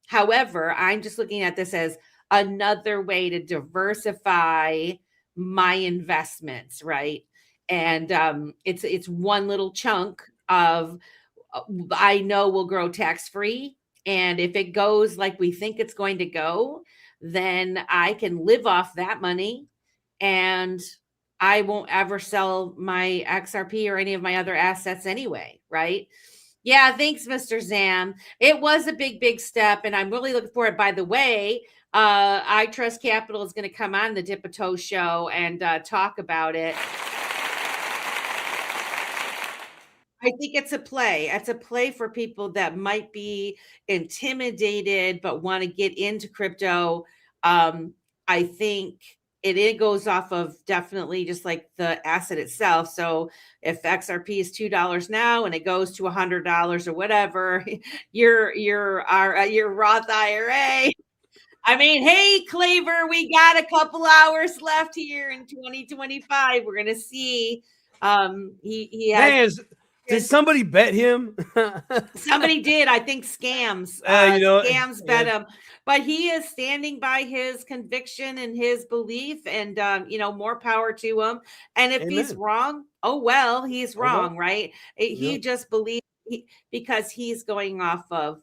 However, I'm just looking at this as another way to diversify my investments, right? And it's one little chunk of I know will grow tax-free. And if it goes like we think it's going to go, then I can live off that money and I won't ever sell my XRP or any of my other assets anyway, right? Yeah, thanks, Mr. Zam. It was a big step, and I'm really looking for it. By the way, iTrust Capital is going to come on the Dip a Toe show and talk about it. I think it's a play. It's a play for people that might be intimidated but want to get into crypto. I think it goes off of definitely just like the asset itself. So if XRP is $2 now and it goes to $100 or whatever, your Roth IRA. I mean, hey, Claver, we got a couple hours left here in 2025. We're gonna see. He has. Did somebody bet him? Somebody did. I think scams. Scams bet him. But he is standing by his conviction and his belief, and more power to him. And if he's wrong, oh well, he's wrong, right? He just believes because he's going off of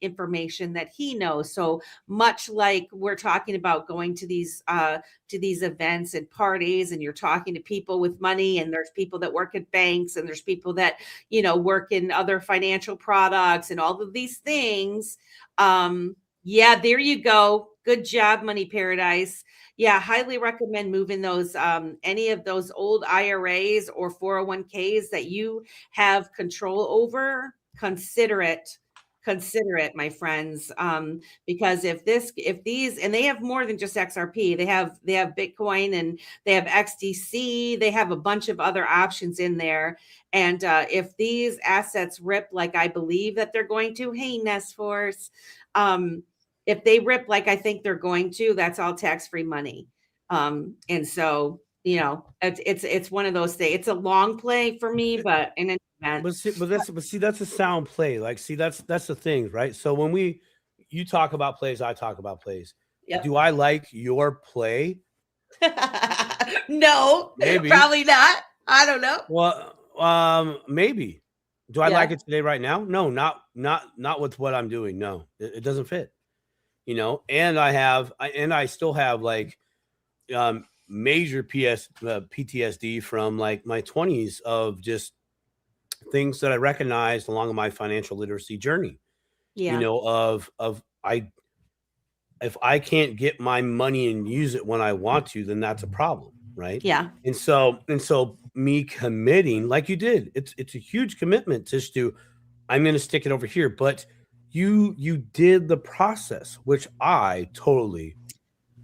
information that he knows. So much like we're talking about going to these events and parties, and you're talking to people with money, and there's people that work at banks, and there's people that work in other financial products and all of these things. Yeah, there you go. Good job, Money Paradise. Yeah, highly recommend moving those any of those old IRAs or 401ks that you have control over. Consider it, my friends. Because if these, and they have more than just XRP, they have Bitcoin and they have XDC, they have a bunch of other options in there. And if these assets rip like I believe that they're going to, hey, Nest Force, if they rip like I think they're going to, that's all tax-free money. And so, it's one of those things. It's a long play for me, but in an event. But see, that's a sound play. Like, see, that's the thing, right? So when you talk about plays, I talk about plays. Yep. Do I like your play? No, Maybe. probably not. I don't know. Well, maybe. Do I Yeah. like it today right now? No, not with what I'm doing. No, it doesn't fit. You know, and I still have like major PTSD from like my 20s of just things that I recognized along my financial literacy journey. Yeah. You know, of if I can't get my money and use it when I want to, then that's a problem, right? Yeah. And so me committing like you did, it's a huge commitment just to I'm going to stick it over here, but you did the process, which I totally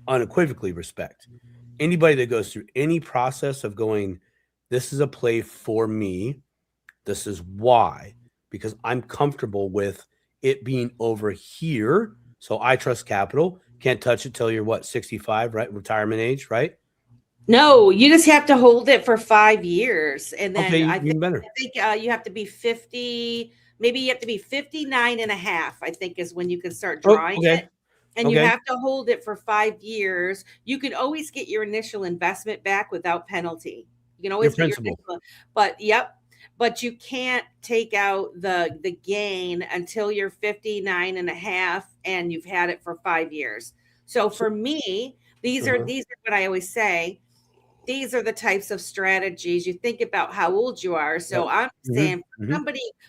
unequivocally respect. Anybody that goes through any process of going, this is a play for me, this is why, because I'm comfortable with it being over here. So I trust capital. Can't touch it till you're what, 65, right? Retirement age, right? No, you just have to hold it for 5 years. And then Okay, I even better. think you have to be 50, maybe you have to be 59 and a half, I think is when you can start drawing Okay. it. And you Okay. have to hold it for 5 years. You can always get your initial investment back without penalty. You can always get your principal. initial, but yep. But you can't take out the gain until you're 59 and a half and you've had it for 5 years. So for me, these are what I always say. These are the types of strategies you think about how old you are. So I'm saying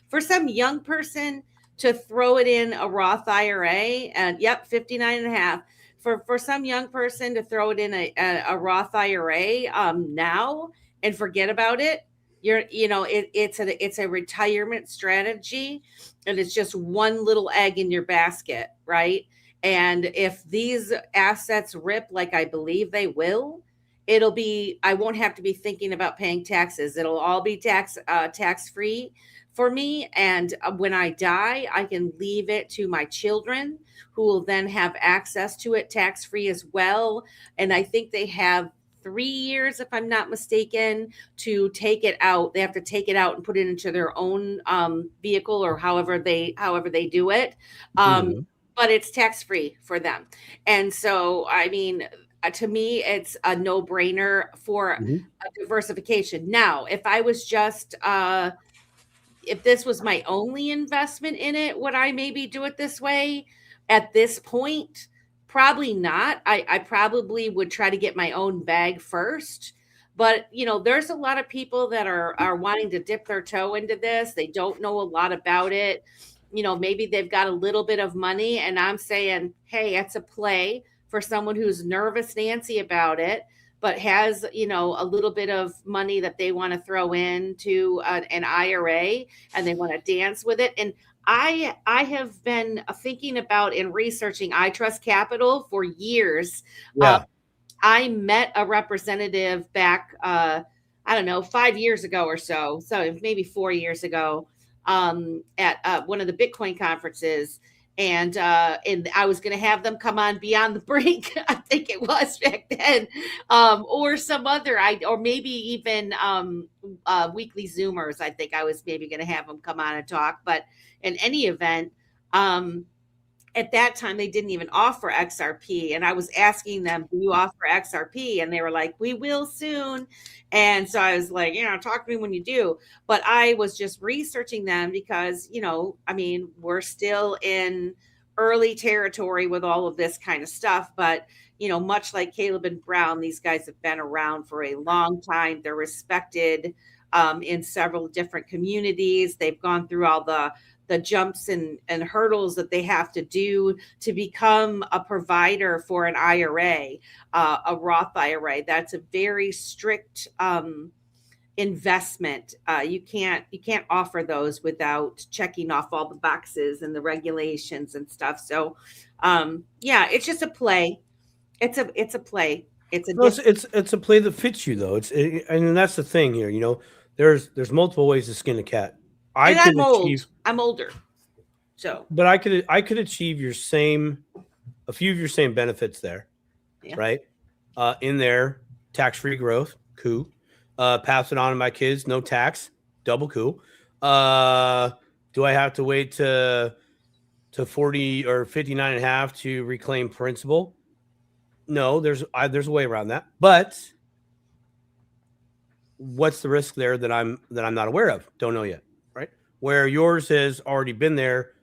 for some young person to throw it in a Roth IRA and 59 and a half for some young person to throw it in a Roth IRA now and forget about it. It's a retirement strategy and it's just one little egg in your basket, right? And if these assets rip like I believe they will, I won't have to be thinking about paying taxes. It'll all be tax free for me. And when I die, I can leave it to my children who will then have access to it tax free as well. And I think they have 3 years, if I'm not mistaken, to take it out. They have to take it out and put it into their own vehicle or however they do it. But it's tax free for them. And so, I mean, to me, it's a no-brainer for a diversification. Now, if I was just, if this was my only investment in it, would I maybe do it this way? At this point, probably not. I probably would try to get my own bag first. But, there's a lot of people that are wanting to dip their toe into this. They don't know a lot about it. Maybe they've got a little bit of money and I'm saying, hey, it's a play for someone who's nervous Nancy about it, but has, a little bit of money that they want to throw into an IRA and they want to dance with it. And I have been thinking about and researching I Trust Capital for years. Yeah. I met a representative back, 5 years ago or so maybe 4 years ago at one of the Bitcoin conferences. And I was going to have them come on Beyond the Brink, I think it was back then, or some other, or maybe even weekly Zoomers. I think I was maybe going to have them come on and talk. But in any event, at that time, they didn't even offer XRP. And I was asking them, do you offer XRP? And they were like, we will soon. And so I was like, talk to me when you do. But I was just researching them because, we're still in early territory with all of this kind of stuff. But, much like Caleb and Brown, these guys have been around for a long time. They're respected in several different communities. They've gone through all the jumps and hurdles that they have to do to become a provider for an IRA, a Roth IRA. That's a very strict investment. You can't offer those without checking off all the boxes and the regulations and stuff. So, it's just a play. It's a play. It's a play that fits you though. And that's the thing here. There's multiple ways to skin a cat. I'm older. So, but I could achieve a few of your same benefits there, right? In there, tax-free growth, cool. Pass it on to my kids, no tax, double cool. Do I have to wait to to 40 or 59 and a half to reclaim principal. No, there's a way around that. But what's the risk there that I'm not aware of? Don't know yet, right? Where yours has already been there,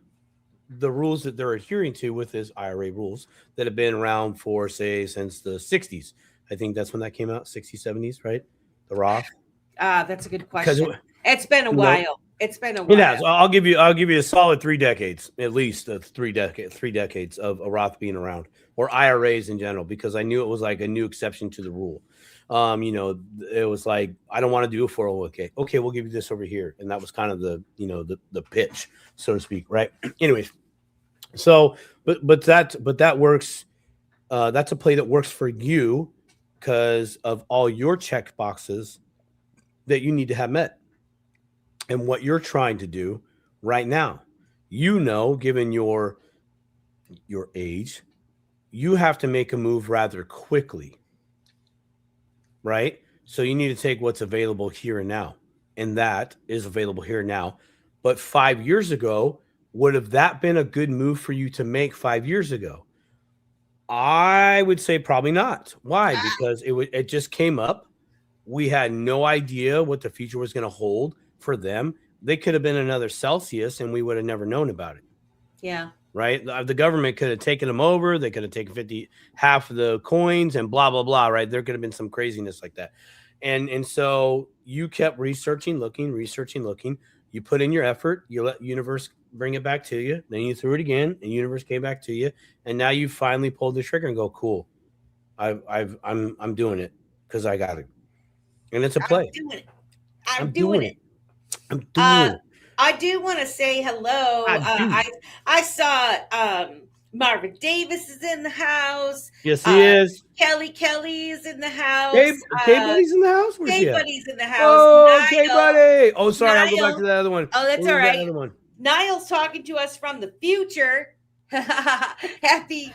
the rules that they're adhering to with his IRA rules that have been around for, say, since the 60s. I think that's when that came out, 60s, 70s, right? The Roth. That's a good question. It's been a No. while. It's been a It while. has. I'll give you a solid 3 decades, at least 3 decades of a Roth being around, or IRAs in general, because I knew it was like a new exception to the rule. It was like, I don't want to do a 401k. Okay, we'll give you this over here. And that was kind of the pitch, so to speak, right? Anyways, so but that works. That's a play that works for you because of all your check boxes that you need to have met and what you're trying to do right now. Given your age, you have to make a move rather quickly, right? So you need to take what's available here and now, and that is available here and now. But 5 years ago, would have that been a good move for you to make 5 years ago? I would say probably not. Why? Because it just came up. We had no idea what the future was going to hold for them. They could have been another Celsius and we would have never known about it. Yeah. Right. The government could have taken them over. They could have taken half of the coins and blah, blah, blah. Right. There could have been some craziness like that. And so you kept researching, looking. You put in your effort. You let universe bring it back to you. Then you threw it again and universe came back to you. And now you finally pulled the trigger and go, cool. I'm doing it because I got it. And it's a play. I'm doing it. I do want to say hello. I saw Marvin Davis is in the house. Yes, he is. Kelly is in the house. K-Buddy's in the house? Where's K-Buddy's in the house. Oh, K-Buddy. Oh, sorry. I'll go back to that other one. Oh, that's all right. Niall's talking to us from the future. Happy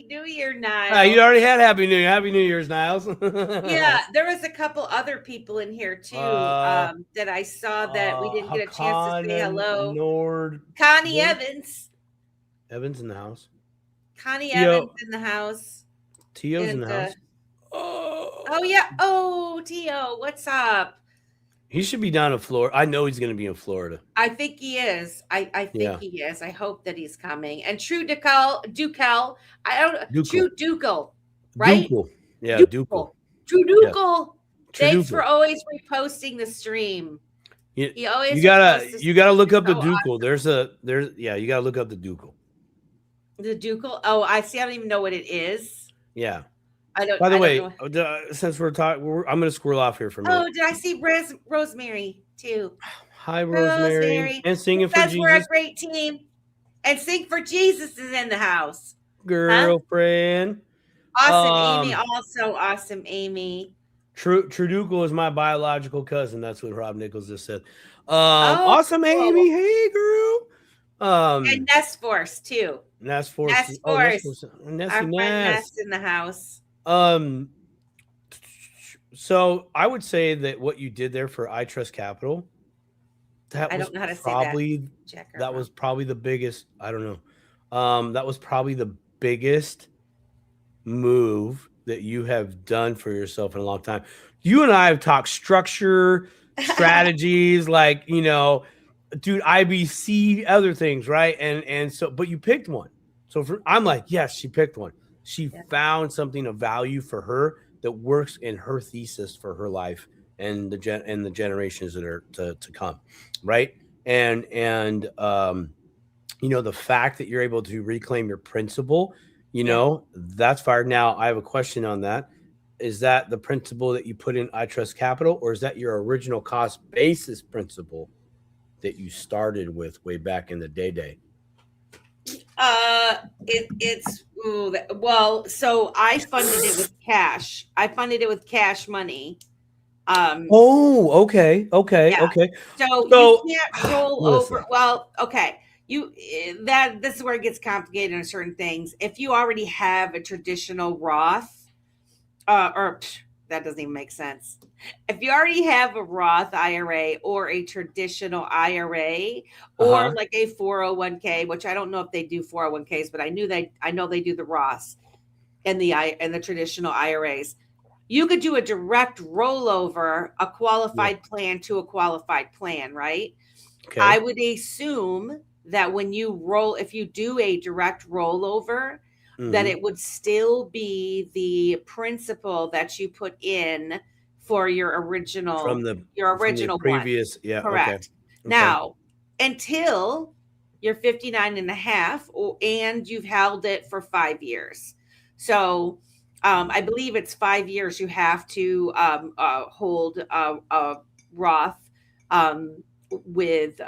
New Year, Niall. You already had Happy New Year. Happy New Year's, Niles. Yeah, there was a couple other people in here too that I saw that we didn't get a chance to say hello. Connie Evans. Evans in the house. Connie Evans in the house. Tio's in the house. Oh yeah. Oh, Tio, what's up? He should be down in Florida. I know he's going to be in Florida. I think he is. I think he is. I hope that he's coming. And True Ducal. I don't know. True Ducal, right? Ducal. Yeah, Ducal. True Ducal. Yeah. Thanks for always reposting the stream. He always you gotta look up the Ducal. Awesome. You gotta look up the Ducal. The Ducal. Oh, I see. I don't even know what it is. Yeah. I don't. By the way, since we're talking, I'm going to squirrel off here for a minute. Oh, did I see Rosemary too? Hi, Rosemary. And singing for Jesus. We're a great team. And Sing for Jesus is in the house. Girlfriend. Huh? Awesome, Amy. Also awesome, Amy. True Ducal is my biological cousin. That's what Rob Nichols just said. Awesome, cool. Amy. Hey, girl. And Nest Force too. Nest Force. Our friend Nest in the house. So I would say that what you did there for I Trust Capital, that was probably the biggest. I don't know. That was probably the biggest move that you have done for yourself in a long time. You and I have talked structure, strategies, like, dude, IBC, other things, right? And so, but you picked one. So I'm like, yes, she picked one. She found something of value for her that works in her thesis for her life and the generations that are to come, right? And the fact that you're able to reclaim your principal, that's fire. Now, I have a question on that. Is that the principle that you put in I Trust Capital, or is that your original cost basis principle that you started with way back in the day? So I funded it with cash. I funded it with cash money. Okay. Yeah. Okay. So you can't roll over. Well, okay. This is where it gets complicated on certain things. If you already have a traditional Roth, or that doesn't even make sense. If you already have a Roth IRA or a traditional IRA or like a 401k, which I don't know if they do 401ks, but I know they do the Roths and the traditional IRAs. You could do a direct rollover, a qualified plan to a qualified plan, right? Okay. I would assume that when if you do a direct rollover, that it would still be the principal that you put in for your original from the one. previous. Yeah. Correct. Okay. Now, until you're 59 and a half and you've held it for 5 years. So I believe it's 5 years you have to hold a Roth with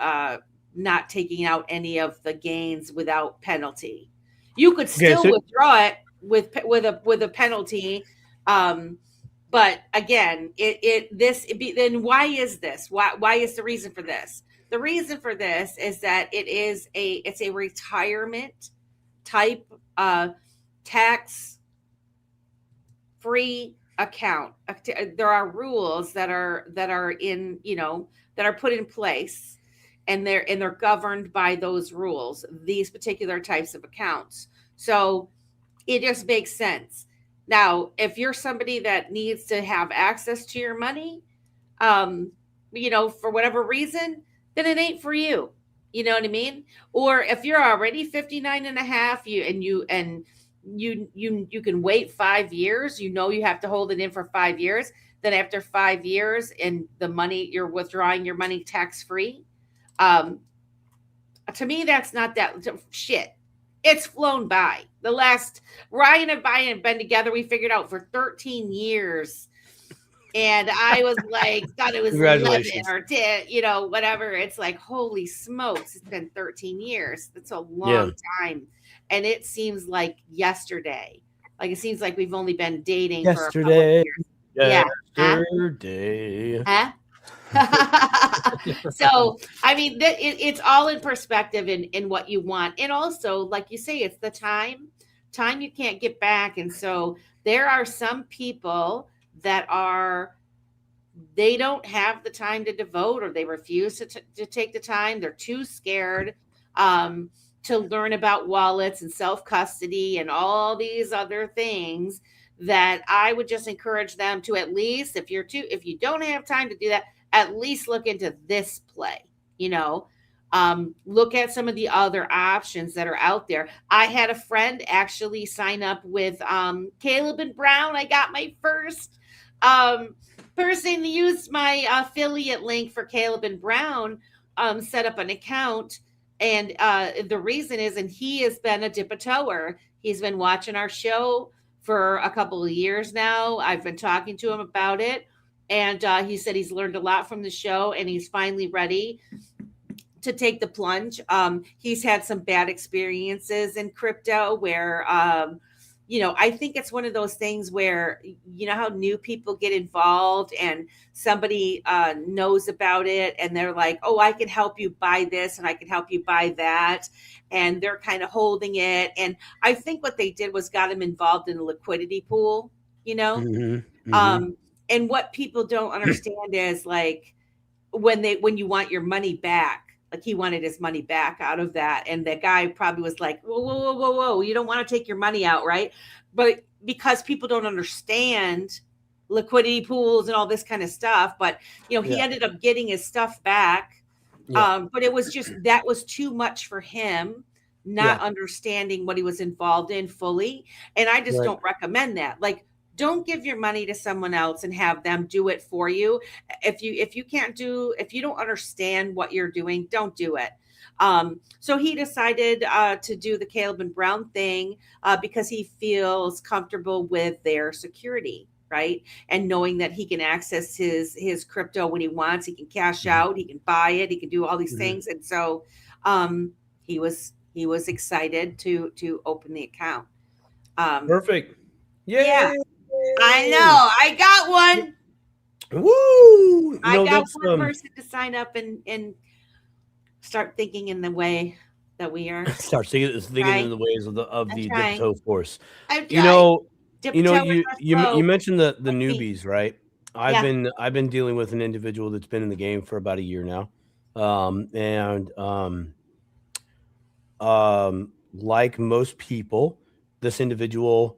not taking out any of the gains without penalty. You could still withdraw it with a penalty, but again, then why is this? Why is the reason for this? The reason for this is that it's a retirement type tax free account. There are rules that are in, that are put in place, and they're governed by those rules, these particular types of accounts. So it just makes sense. Now, if you're somebody that needs to have access to your money, for whatever reason, then it ain't for you. You know what I mean? Or if you're already 59 and a half, you can wait 5 years, you have to hold it in for 5 years. Then after 5 years and the money, you're withdrawing your money tax free. To me, that's not that shit. It's flown by. The last Ryan and I have been together, we figured out for 13 years. And I was like, thought it was 11 or 10, whatever. It's like, holy smokes, it's been 13 years. That's a long time. And it seems like yesterday. Like it seems like we've only been dating for a couple of years. Yesterday. Huh? So, I mean, it's all in perspective in what you want. And also, like you say, it's the time you can't get back. And so there are some people that they don't have the time to devote, or they refuse to take the time. They're too scared to learn about wallets and self-custody and all these other things, that I would just encourage them to, at least if you don't have time to do that, at least look into this play, look at some of the other options that are out there. I had a friend actually sign up with Caleb and Brown. I got my first person to use my affiliate link for Caleb and Brown, set up an account. And the reason is, and he has been a dip-a-toer. He's been watching our show for a couple of years now. I've been talking to him about it. And he said he's learned a lot from the show, and he's finally ready to take the plunge. He's had some bad experiences in crypto where, I think it's one of those things where, how new people get involved and somebody knows about it and they're like, oh, I can help you buy this and I can help you buy that. And they're kind of holding it. And I think what they did was got him involved in a liquidity pool, and what people don't understand is, like, when you want your money back, like he wanted his money back out of that. And the guy probably was like, whoa, you don't want to take your money out, right? But because people don't understand liquidity pools and all this kind of stuff, but he ended up getting his stuff back. But it was just, that was too much for him, not understanding what he was involved in fully. And I just don't recommend that. Like, don't give your money to someone else and have them do it for you. If you don't understand what you're doing, don't do it. So he decided to do the Caleb and Brown thing because he feels comfortable with their security, right? And knowing that he can access his crypto when he wants, he can cash out, he can buy it, he can do all these things. And so he was excited to open the account. Perfect. Yay! Yeah. I know. I got one. Woo! I got one person to sign up and start thinking in the way that we are. Start thinking in the ways of the dip-a-toe force. I'm Dip You know, toe in you our you you throat. mentioned the Let's see. newbies, right? I've Yeah. been dealing with an individual that's been in the game for about a year now, and like most people, this individual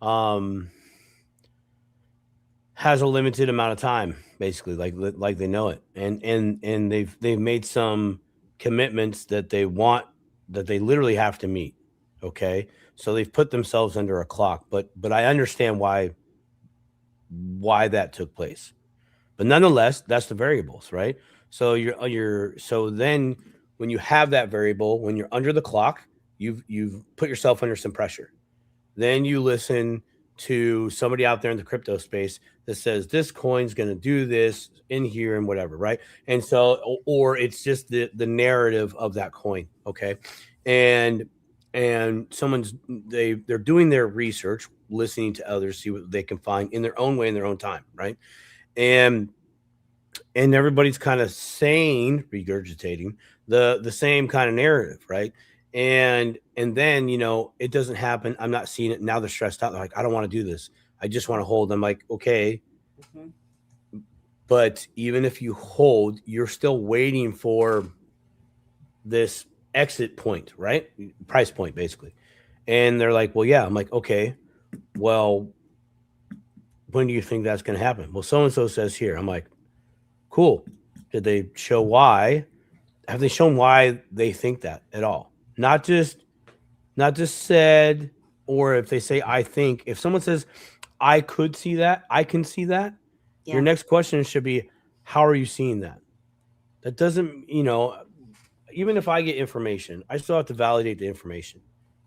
um has a limited amount of time, basically, like they know it, and they've made some commitments that they want that they literally have to meet. Okay, so they've put themselves under a clock, but I understand why that took place. But nonetheless, that's the variables, right? So so then when you have that variable, when you're under the clock, you've put yourself under some pressure. Then you listen to somebody out there in the crypto space that says this coin's going to do this in here and whatever, right? And so, or it's just the narrative of that coin, okay? And someone's they're doing their research, listening to others, see what they can find in their own way, in their own time, right? And everybody's kind of saying, regurgitating the same kind of narrative, right? And then it doesn't happen. I'm not seeing it. Now they're stressed out. They're like, I don't want to do this. I just want to hold. I'm like, okay, Mhm. but even if you hold, you're still waiting for this exit point, right? Price point, basically. And they're like, well, yeah. I'm like, okay, well, when do you think that's going to happen? Well, so and so says here. I'm like, cool. Did they show why? Have they shown why they think that at all? Not just said, or if they say I think. If someone says I could see that, I can see that, your Yeah. next question should be, how are you seeing that? That doesn't, even if I get information, I still have to validate the information.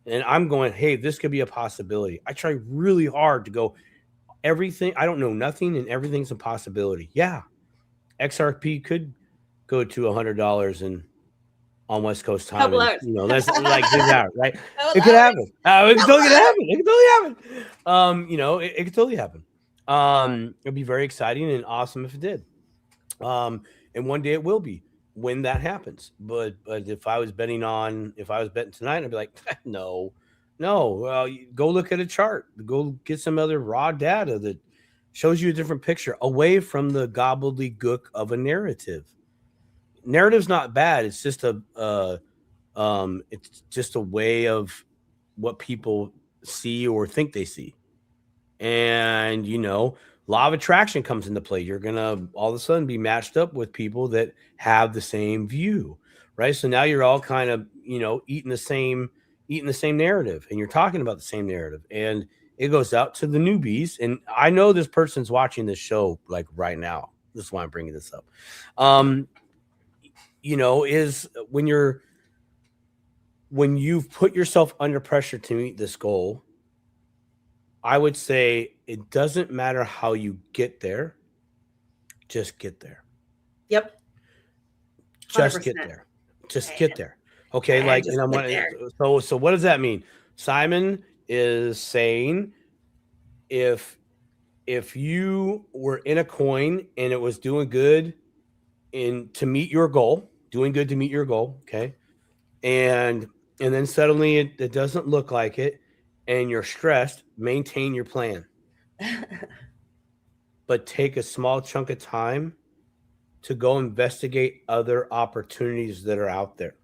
And I'm going, hey, this could be a possibility. I try really hard to go, everything, I don't know nothing, and everything's a possibility. Yeah. XRP could go to $100 and on West Coast time, Couple and hours. that's like 6 hours, right? Couple It could hours. happen. It could Couple totally hours. happen. It could totally happen. It could totally happen. It'd be very exciting and awesome if it did. And one day it will be when that happens. But if I was betting tonight, I'd be like, no, no. Well, go look at a chart. Go get some other raw data that shows you a different picture, away from the gobbledygook of a narrative. Narrative's not bad. It's just a way of what people see or think they see. And law of attraction comes into play. You're gonna all of a sudden be matched up with people that have the same view, right? So now you're all kind of eating the same narrative, and you're talking about the same narrative, and it goes out to the newbies. And I know this person's watching this show like right now. This is why I'm bringing this up. Is when you've put yourself under pressure to meet this goal, I would say it doesn't matter how you get there, just get there. Yep. Just get 100%. there. Just get there. Okay, And like, just and I'm get there. so what does that mean? Simon is saying if you were in a coin and it was doing good to meet your goal, okay? And then suddenly it doesn't look like it, and you're stressed, maintain your plan. But take a small chunk of time to go investigate other opportunities that are out there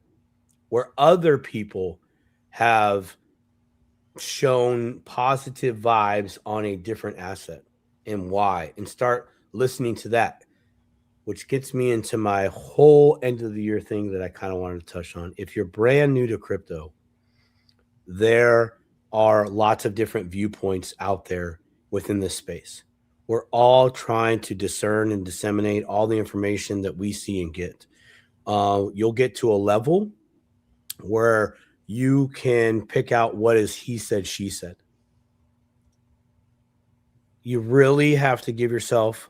where other people have shown positive vibes on a different asset, and why, and start listening to that, which gets me into my whole end of the year thing that I kind of wanted to touch on. If you're brand new to crypto, there are lots of different viewpoints out there within this space. We're all trying to discern and disseminate all the information that we see and get. You'll get to a level where you can pick out what is he said, she said. You really have to give yourself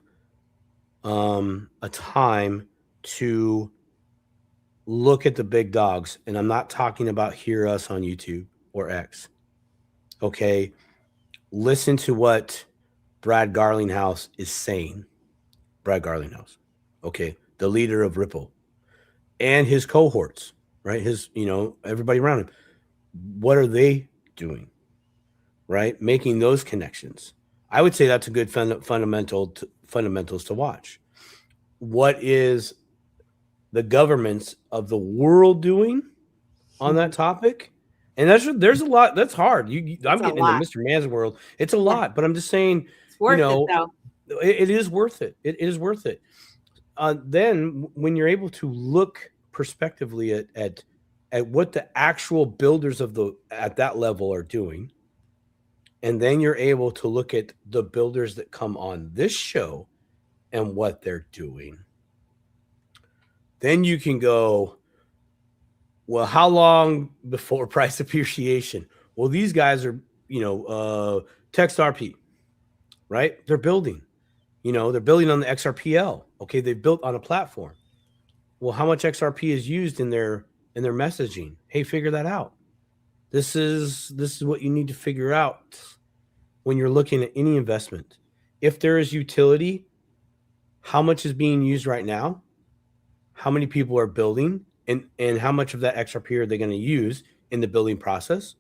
a time to look at the big dogs. And I'm not talking about hear us on YouTube or X. Okay. Listen to what Brad Garlinghouse is saying. Brad Garlinghouse. Okay. The leader of Ripple and his cohorts, right? Everybody around him. What are they doing? right? Making those connections. I would say that's a good fundamentals to watch. What is the governments of the world doing on that topic? And there's a lot that's hard. I'm a getting into lot. Mr. Man's world. It's a Yeah. lot, but I'm just saying, It's worth it though. it is worth it. It is worth it. Then when you're able to look prospectively at what the actual builders at that level are doing, and then you're able to look at the builders that come on this show and what they're doing, then you can go, well, how long before price appreciation? Well, these guys are, text RP, right? They're building, they're building on the XRPL. Okay. They've built on a platform. Well, how much XRP is used in their messaging? Hey, figure that out. This is what you need to figure out when you're looking at any investment. If there is utility, how much is being used right now? How many people are building? And how much of that XRP are they going to use in the building process?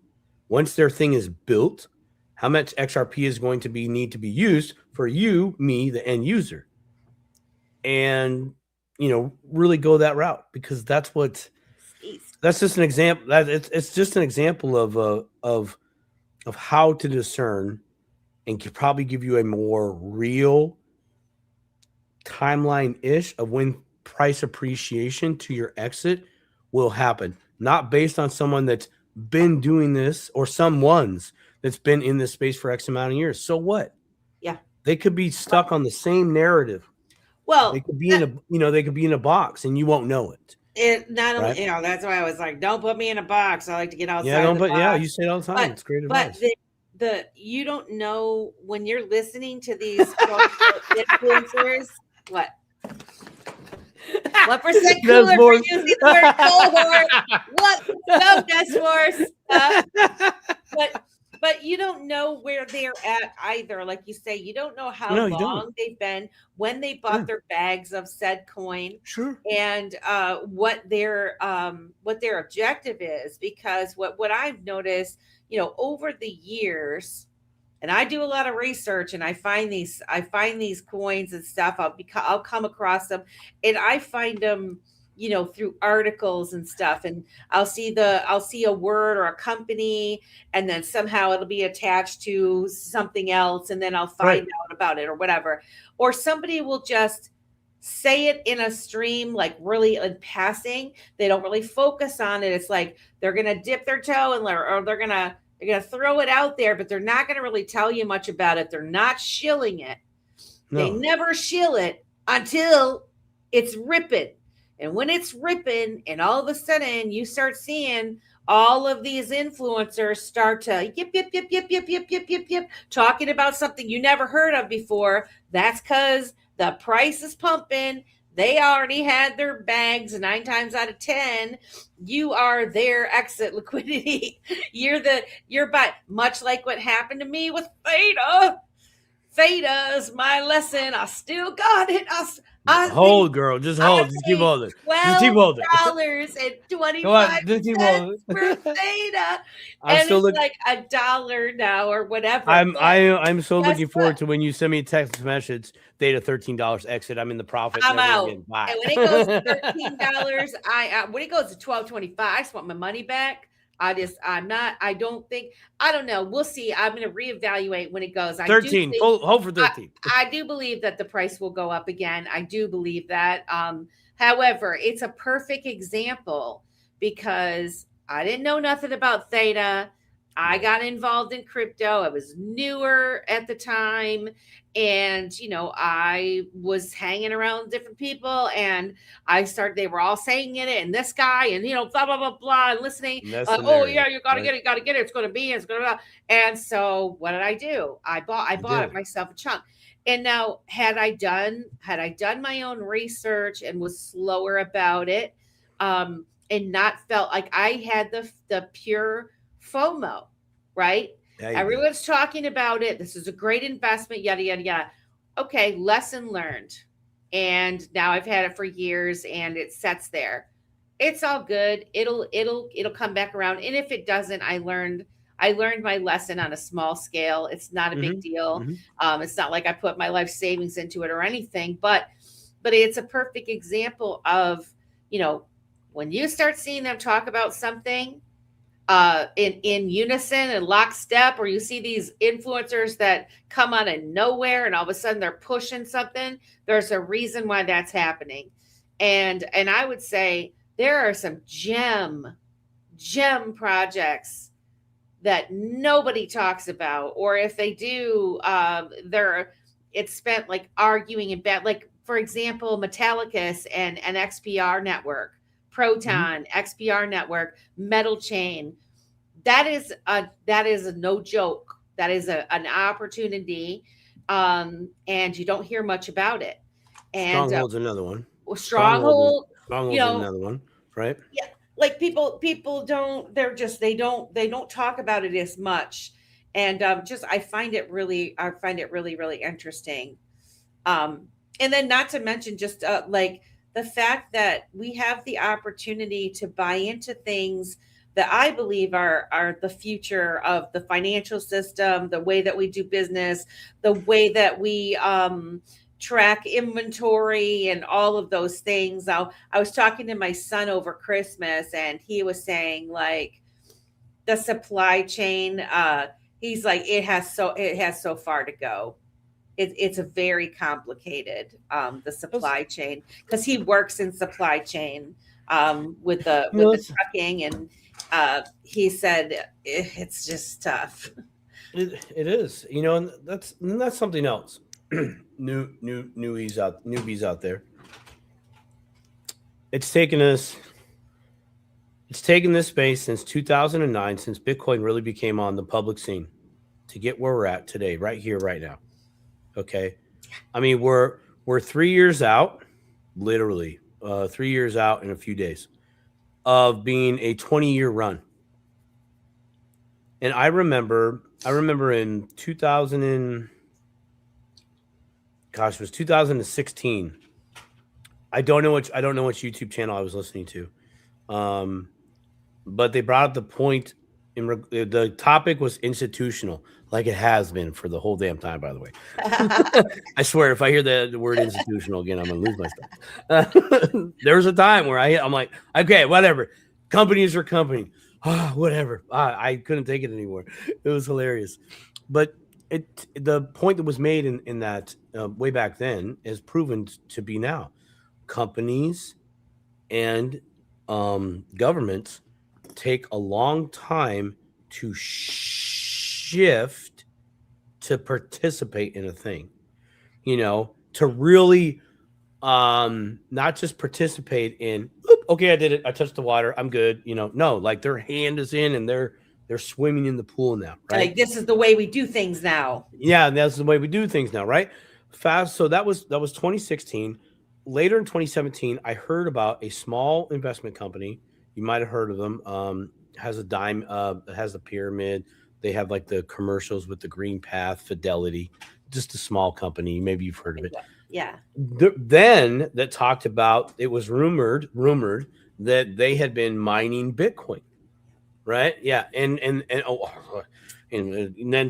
Once their thing is built, how much XRP is going to need to be used for you, me, the end user? And really go that route, because that's just an example. It's just an example of how to discern, and could probably give you a more real timeline-ish of when price appreciation to your exit will happen, not based on someone that's been doing this or someone's that's been in this space for X amount of years. So what? Yeah. They could be stuck on the same narrative. Well, they could be in a box and you won't know it. It not only, right? That's why I was like, don't put me in a box. I like to get outside. Yeah, the box. Yeah, you say it all the time. It's great advice. But you don't know when you're listening to these influencers. What percent cooler for using the word cohort? What but you don't know where they're at either. Like you say, you don't know how long they've been, when they bought their bags of said coin, and what their objective is. Because what I've noticed, over the years, and I do a lot of research, and I find these coins and stuff. I'll come across them, and I find them, through articles and stuff, and I'll see a word or a company, and then somehow it'll be attached to something else, and then I'll find out about it or whatever. Or somebody will just say it in a stream, like really in passing. They don't really focus on it. It's like they're gonna dip their toe or they're gonna throw it out there, but they're not gonna really tell you much about it. They're not shilling it. No. They never shill it until it's ripping. And when it's ripping, and all of a sudden you start seeing all of these influencers start to yip, talking about something you never heard of before, that's because the price is pumping. They already had their bags. 9 times out of 10, you are their exit liquidity. You're by, much like what happened to me with Theta. Theta is my lesson. I still got it. Hold, girl. Just hold. Just keep holding. $12.25 for Theta. And it's like $1 now or whatever. I'm so looking forward to when you send me a text message, Theta $13 exit. I'm in the profit. I'm out. And when it goes to $13, when it goes to $12.25, I just want my money back. I don't know. We'll see. I'm going to reevaluate when it goes. 13. Hold for 13. I do believe that the price will go up again. I do believe that. However, it's a perfect example because I didn't know nothing about Theta. I got involved in crypto. I was newer at the time. And, I was hanging around different people, and they were all saying it, and this guy, and, blah, blah, blah, blah, and listening. Oh yeah, you got to get it. It's going to be, and so what did I do? I bought it myself a chunk. And now had I done my own research and was slower about it, and not felt like I had the pure FOMO, right? Everyone's talking about it. This is a great investment, yada, yada, yada. Okay, lesson learned. And now I've had it for years and it sits there. It's all good. It'll come back around. And if it doesn't, I learned I learned my lesson on a small scale. It's not a big deal. It's not like I put my life savings into it or anything, but it's a perfect example of, when you start seeing them talk about something in unison and lockstep, or you see these influencers that come out of nowhere and all of a sudden they're pushing something, there's a reason why that's happening. And I would say there are some gem projects that nobody talks about, or if they do, it's spent like arguing and bad. Like, for example, Metallicus and XPR network, Proton, XPR network, Metal Chain. That is a no joke. That is an opportunity, and you don't hear much about it. And Stronghold's another one. Stronghold, Stronghold's another one, right? Yeah, like people don't. They don't talk about it as much, and I find it really really interesting. And then not to mention just like the fact that we have the opportunity to buy into things that I believe are the future of the financial system, the way that we do business, the way that we track inventory and all of those things. I was talking to my son over Christmas, and he was saying, like, the supply chain, he's like, it has so far to go. It's a very complicated, the supply chain, because he works in supply chain with the trucking, and he said it's just tough. It is, and that's something else. Newbies out there. It's taken this space since 2009, since Bitcoin really became on the public scene, to get where we're at today, right here, right now. Okay, I mean we're 3 years out, literally 3 years out in a few days of being a 20-year run. And I remember in 2000 it was 2016. I don't know which YouTube channel I was listening to, but they brought up the point. The topic was institutional, like it has been for the whole damn time, by the way. I swear, if I hear the word institutional again, I'm going to lose my stuff. There was a time where I'm like, okay, whatever. Companies are company. Whatever. I couldn't take it anymore. It was hilarious. But the point that was made in that way back then is proven to be now. Companies and governments take a long time to shift to participate in a thing, to really not just participate in, okay, I did it, I touched the water, I'm good, no, like their hand is in and they're swimming in the pool now, right? Like, this is the way we do things now. Yeah, that's the way we do things now, right? Fast. So that was 2016. Later in 2017, I heard about a small investment company. You might have heard of them. Has a dime, has a pyramid. They have like the commercials with the green path, Fidelity, just a small company. Maybe you've heard of it. Yeah. Then that talked about, it was rumored that they had been mining Bitcoin, right? Yeah. And then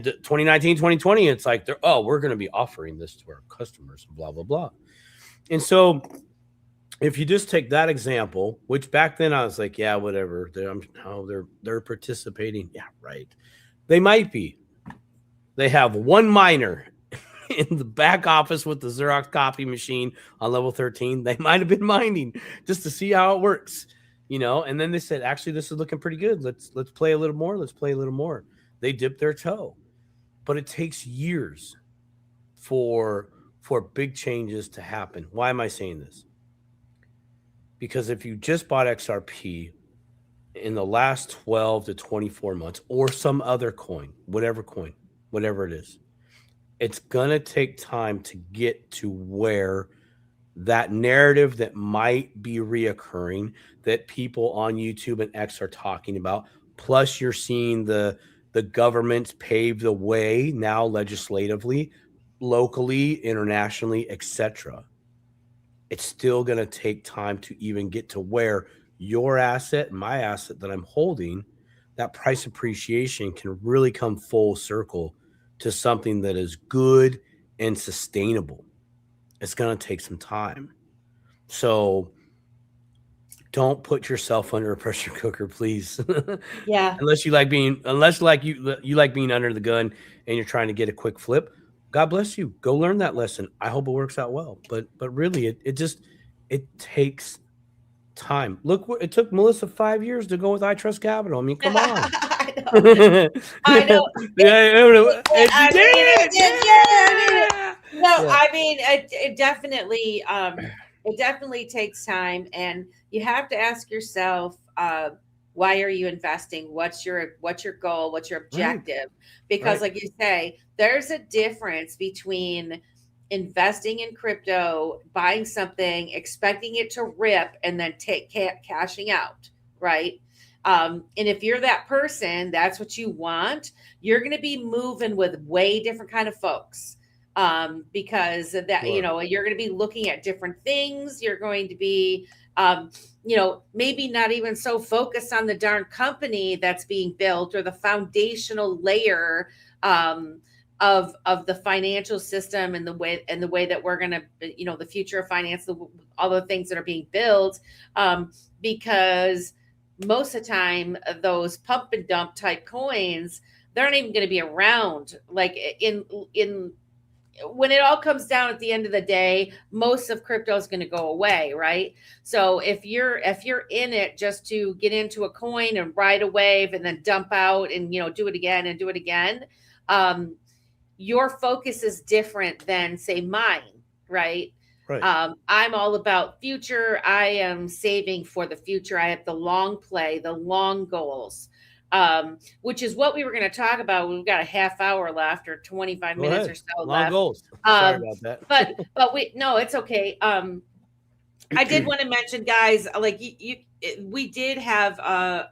2019, 2020, it's like we're going to be offering this to our customers, blah, blah, blah. And so if you just take that example, which back then I was like, yeah, whatever. They're participating. Yeah, right. They might be. They have one miner in the back office with the Xerox copy machine on level 13. They might have been mining just to see how it works, and then they said, actually, this is looking pretty good. Let's play a little more. Let's play a little more. They dip their toe, but it takes years for big changes to happen. Why am I saying this? Because if you just bought XRP in the last 12 to 24 months, or some other coin, whatever it is, it's going to take time to get to where that narrative that might be reoccurring, that people on YouTube and X are talking about, plus you're seeing the governments pave the way now legislatively, locally, internationally, etc. It's still going to take time to even get to where your asset, my asset that I'm holding, that price appreciation can really come full circle to something that is good and sustainable. It's going to take some time. So don't put yourself under a pressure cooker, please. Yeah. unless you like being under the gun and you're trying to get a quick flip. God bless you. Go learn that lesson. I hope it works out well. But really, it takes time. Look, it took Melissa 5 years to go with I Trust Capital. I mean, come on. I know. I know. You did it. Yeah. No, I mean, it definitely takes time, and you have to ask yourself, why are you investing? What's your goal? What's your objective? Because like you say, there's a difference between investing in crypto, buying something, expecting it to rip, and then cashing out, right? And if you're that person, that's what you want, you're going to be moving with way different kind of folks, because of that, you're going to be looking at different things. You're going to be, maybe not even so focused on the darn company that's being built or the foundational layer, of the financial system and the way that we're going to, the future of finance, all the things that are being built, because most of the time those pump and dump type coins, they're not even going to be around. Like in when it all comes down at the end of the day, most of crypto is going to go away, right? So if you're in it just to get into a coin and ride a wave and then dump out and do it again and do it again, your focus is different than say mine, right? I'm all about future. I am saving for the future. I have the long play, the long goals, which is what we were going to talk about. We've got a half hour left, or 25 minutes or so long left. Goals. Sorry about that. but it's okay. I did want to mention, guys, like we did have a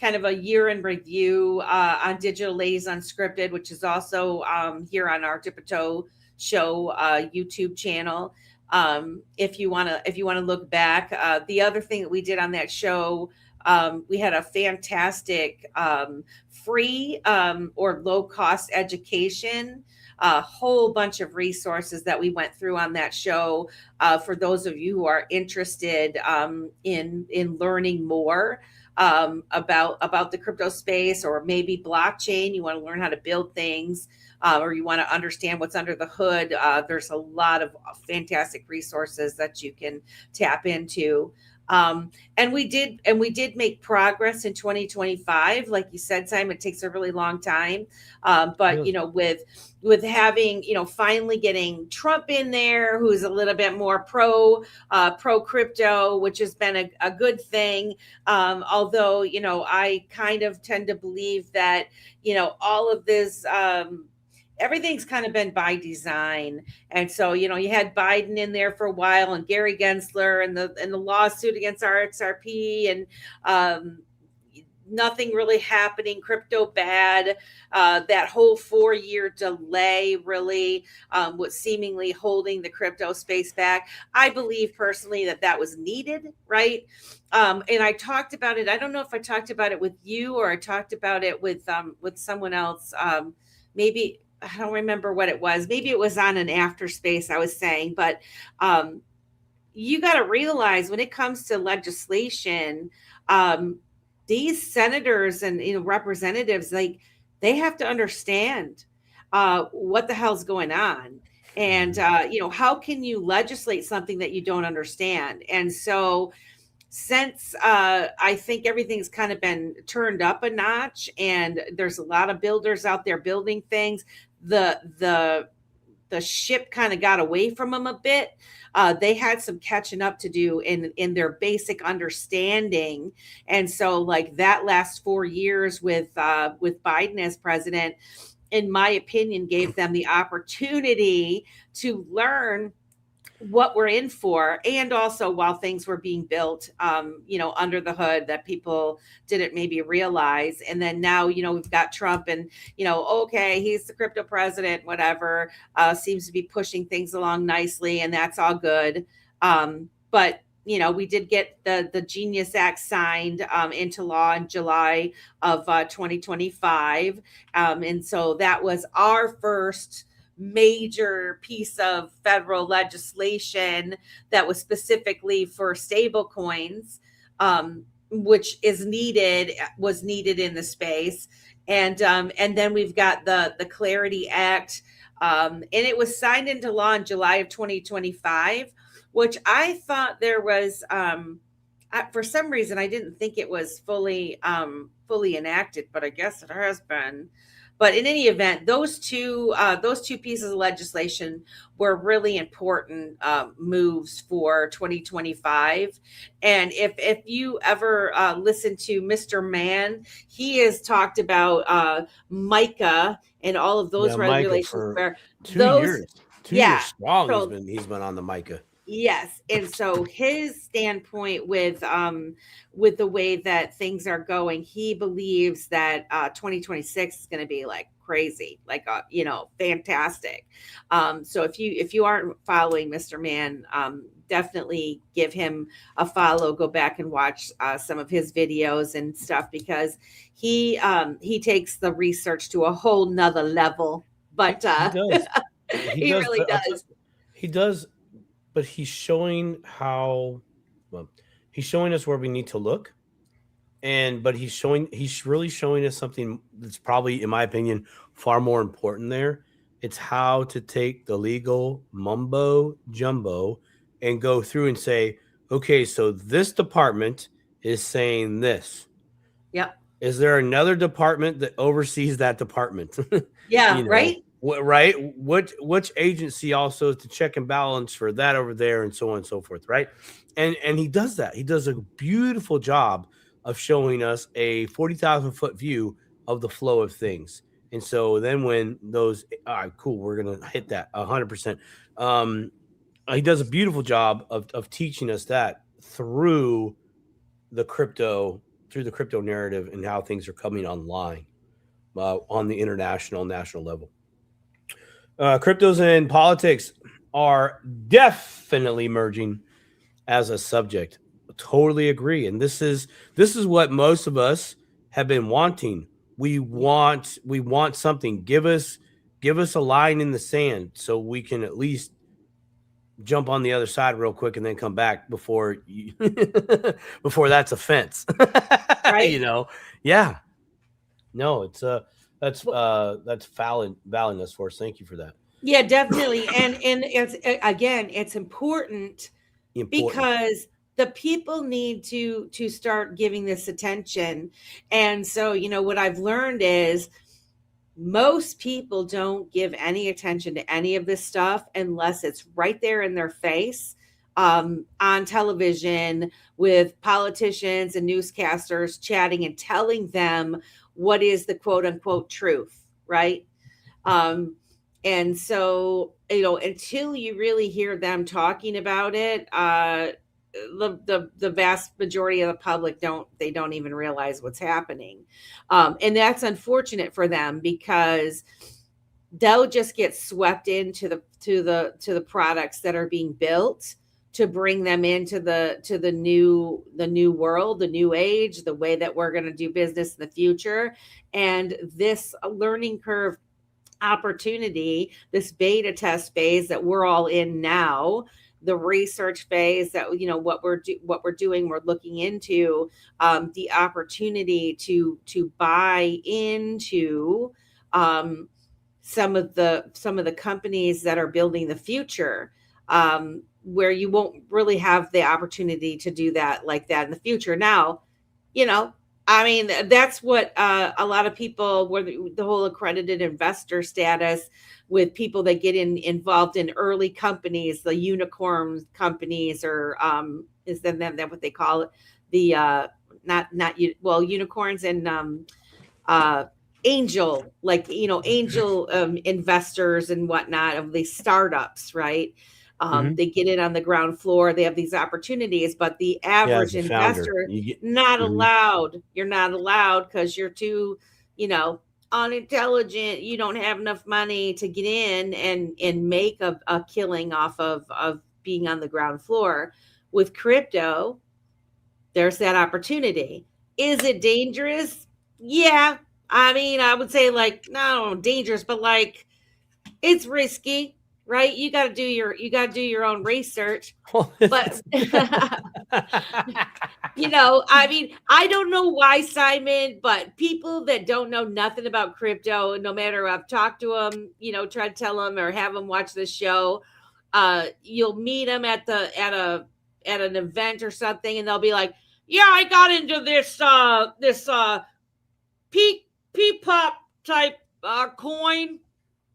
kind of a year in review on Digital Ladies Unscripted, which is also here on our Tippetoe Show YouTube channel. If you want to look back, the other thing that we did on that show, we had a fantastic free or low cost education, a whole bunch of resources that we went through on that show, for those of you who are interested in learning more about the crypto space, or maybe blockchain. You want to learn how to build things, or you want to understand what's under the hood. There's a lot of fantastic resources that you can tap into. And we did make progress in 2025. Like you said, Simon, it takes a really long time. But with having, finally getting Trump in there, who's a little bit more pro crypto, which has been a good thing. Although, I kind of tend to believe that, all of this, everything's kind of been by design. And so, you had Biden in there for a while, and Gary Gensler and the lawsuit against RXRP, and nothing really happening, crypto bad. That whole 4-year delay really was seemingly holding the crypto space back. I believe personally that was needed, right? And I talked about it. I don't know if I talked about it with you or I talked about it with someone else. Maybe I don't remember what it was. Maybe it was on an after space I was saying, but you got to realize when it comes to legislation, these senators and representatives, like, they have to understand what the hell's going on. And, how can you legislate something that you don't understand? And so since I think everything's kind of been turned up a notch, and there's a lot of builders out there building things, the ship kind of got away from them a bit. They had some catching up to do in their basic understanding. And so, like, that last 4 years with Biden as president, in my opinion, gave them the opportunity to learn what we're in for, and also while things were being built, under the hood that people didn't maybe realize. And then now, we've got Trump, and, okay, he's the crypto president, whatever, seems to be pushing things along nicely, and that's all good. But we did get the Genius Act signed into law in July of 2025. And so that was our first major piece of federal legislation that was specifically for stable coins, which was needed in the space. And then we've got the Clarity Act, and it was signed into law in July of 2025, which I thought there was, for some reason I didn't think it was fully enacted, but I guess it has been. But in any event, those two pieces of legislation were really important moves for 2025. And if you ever listen to Mr. Mann, he has talked about MICA and all of those regulations for two those years. yeah. Years strong. So, he's been on the MICA. Yes, and so his standpoint with the way that things are going, he believes that 2026 is going to be like crazy, like fantastic. So if you aren't following Mr. Mann, definitely give him a follow. Go back and watch some of his videos and stuff, because he takes the research to a whole nother level. But he does. he really does. He does. But he's showing he's showing us where we need to look. But he's really showing us something that's probably, in my opinion, far more important there. It's how to take the legal mumbo jumbo and go through and say, okay, so this department is saying this. Yep. Is there another department that oversees that department? Yeah, right. Right? Which agency also is to check and balance for that over there, and so on and so forth, right? And he does that. He does a beautiful job of showing us a 40,000 foot view of the flow of things. And so then when those, all right, cool, we're gonna hit that 100%. He does a beautiful job of teaching us that through the crypto narrative and how things are coming online on the national level. Cryptos and politics are definitely merging as a subject. Totally agree. And this is what most of us have been wanting. We want something. Give us a line in the sand so we can at least jump on the other side real quick and then come back before before that's a fence. Right. Yeah. No, it's that's validness for us. Thank you for that. Yeah, definitely. And it's important because the people need to start giving this attention. And so, what I've learned is most people don't give any attention to any of this stuff unless it's right there in their face, on television, with politicians and newscasters chatting and telling them what is the quote unquote truth, right? And so, until you really hear them talking about it, the vast majority of the public don't even realize what's happening. And that's unfortunate for them, because they'll just get swept into the products that are being built to bring them into the new world, the new age, the way that we're going to do business in the future. And this learning curve opportunity, this beta test phase that we're all in now, the research phase that what we're doing, we're looking into the opportunity to buy into some of the companies that are building the future, where you won't really have the opportunity to do that like that in the future. Now, that's what a lot of people, where the whole accredited investor status, with people that get involved in early companies, the unicorn companies, or is that what they call it? The unicorns and angel, angel investors and whatnot of these startups, right? They get in on the ground floor. They have these opportunities, but the average investor, not allowed. You're not allowed because you're too, unintelligent. You don't have enough money to get in and make a killing off of being on the ground floor. with crypto, there's that opportunity. Is it dangerous? Yeah. I mean, I would say like, no, dangerous, but like it's risky, right? You got to do your own research. But you know, I mean, I don't know why, Simon, but people that don't know nothing about crypto, no matter I've talked to them, you know, try to tell them or have them watch this show, you'll meet them at an event or something, and they'll be like, "Yeah, I got into this P pop type coin.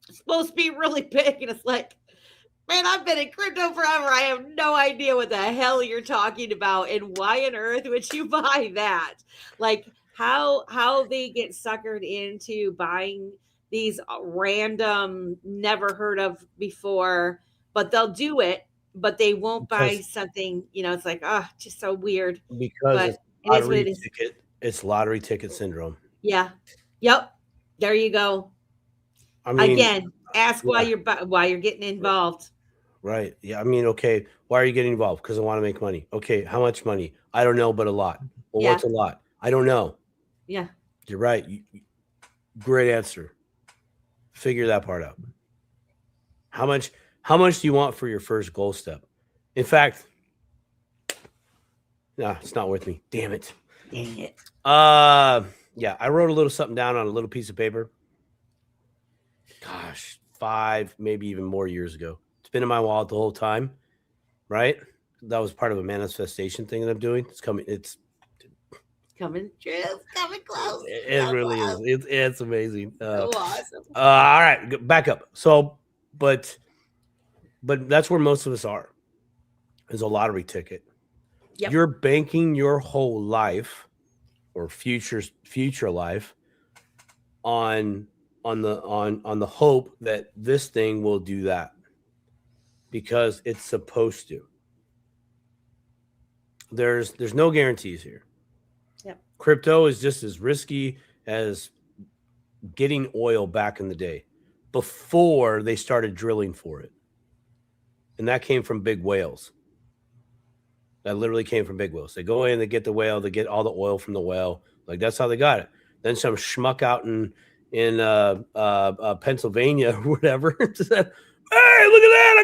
It's supposed to be really big," and it's like, man, I've been in crypto forever. I have no idea what the hell you're talking about, and why on earth would you buy that? Like how they get suckered into buying these random, never heard of before, but they'll do it, but they won't buy something. You know, it's like, oh, just so weird. Because But it's it is what it lottery is. ticket. It's lottery ticket syndrome. Yeah. Yep. There you go. I mean, Again, ask why yeah. you're getting involved. Right. Yeah. I mean, okay. Why are you getting involved? Because I want to make money. Okay. How much money? I don't know, but a lot. Well, Yeah. what's a lot? I don't know. Yeah. You're right. Great answer. Figure that part out. How much do you want for your first goal step? In fact, nah, it's not worth me. Damn it. Dang it. Yeah, I wrote a little something down on a little piece of paper. Gosh, 5, maybe even more years ago. It's been in my wallet the whole time, right? That was part of a manifestation thing that I'm doing. It's coming. It's coming true. It's coming close. It really is. It's amazing. So awesome. All right, back up. So, but that's where most of us are. Is a lottery ticket. Yep. You're banking your whole life or future life on the hope that this thing will do that because it's supposed to. There's no guarantees here. Yep. Crypto is just as risky as getting oil back in the day before they started drilling for it. And that came from big whales. That literally came from big whales. They go in, they get the whale, they get all the oil from the whale. Like that's how they got it. Then some schmuck out in Pennsylvania or whatever said, "Hey, look at that!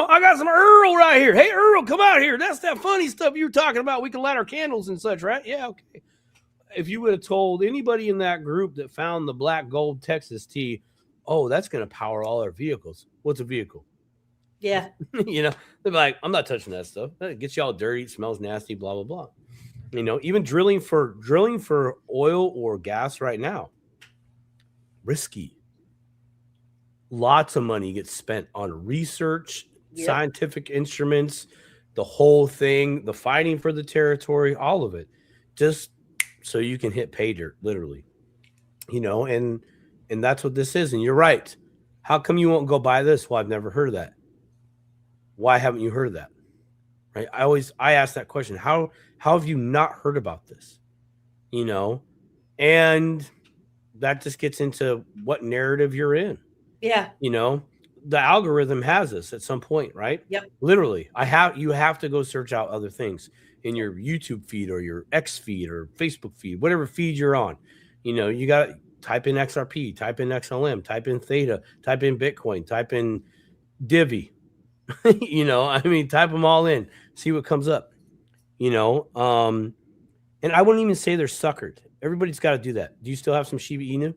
I got some Earl right here. Hey, Earl, come out here. That's that funny stuff you were talking about. We can light our candles and such, right? Yeah, okay." If you would have told anybody in that group that found the black gold Texas tea, oh, that's going to power all our vehicles. What's a vehicle? Yeah. You know, they're like, I'm not touching that stuff. It gets you all dirty. It smells nasty, blah, blah, blah. You know, even drilling for oil or gas right now, risky. Lots of money gets spent on research, scientific instruments, the whole thing, the fighting for the territory, all of it, just so you can hit pay dirt, literally. You know, and that's what this is. And you're right. How come you won't go buy this? Well, I've never heard of that. Why haven't you heard of that? Right? I ask that question. How have you not heard about this? You know, and that just gets into what narrative you're in. Yeah. You know, the algorithm has us at some point, right? Yep. Literally, you have to go search out other things in your YouTube feed or your X feed or Facebook feed, whatever feed you're on. You know, you got to type in XRP, type in XLM, type in Theta, type in Bitcoin, type in Divi. You know, I mean, type them all in, see what comes up. You know, and I wouldn't even say they're suckered. Everybody's got to do that. Do you still have some Shiba Inu?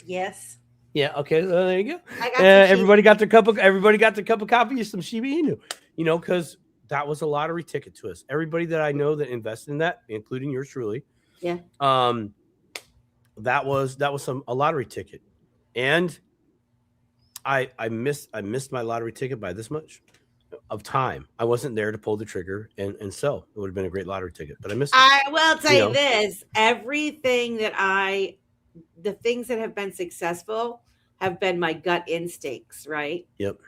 Yes. Yeah. Okay. There you go. I got everybody got their cup of coffee or some Shiba Inu. You know, because that was a lottery ticket to us. Everybody that I know that invested in that, including yours truly. Yeah. That was a lottery ticket, and I missed my lottery ticket by this much of time. I wasn't there to pull the trigger and sell. It would have been a great lottery ticket, but I missed it. I will tell you this: everything the things that have been successful have been my gut instincts, right? Yep.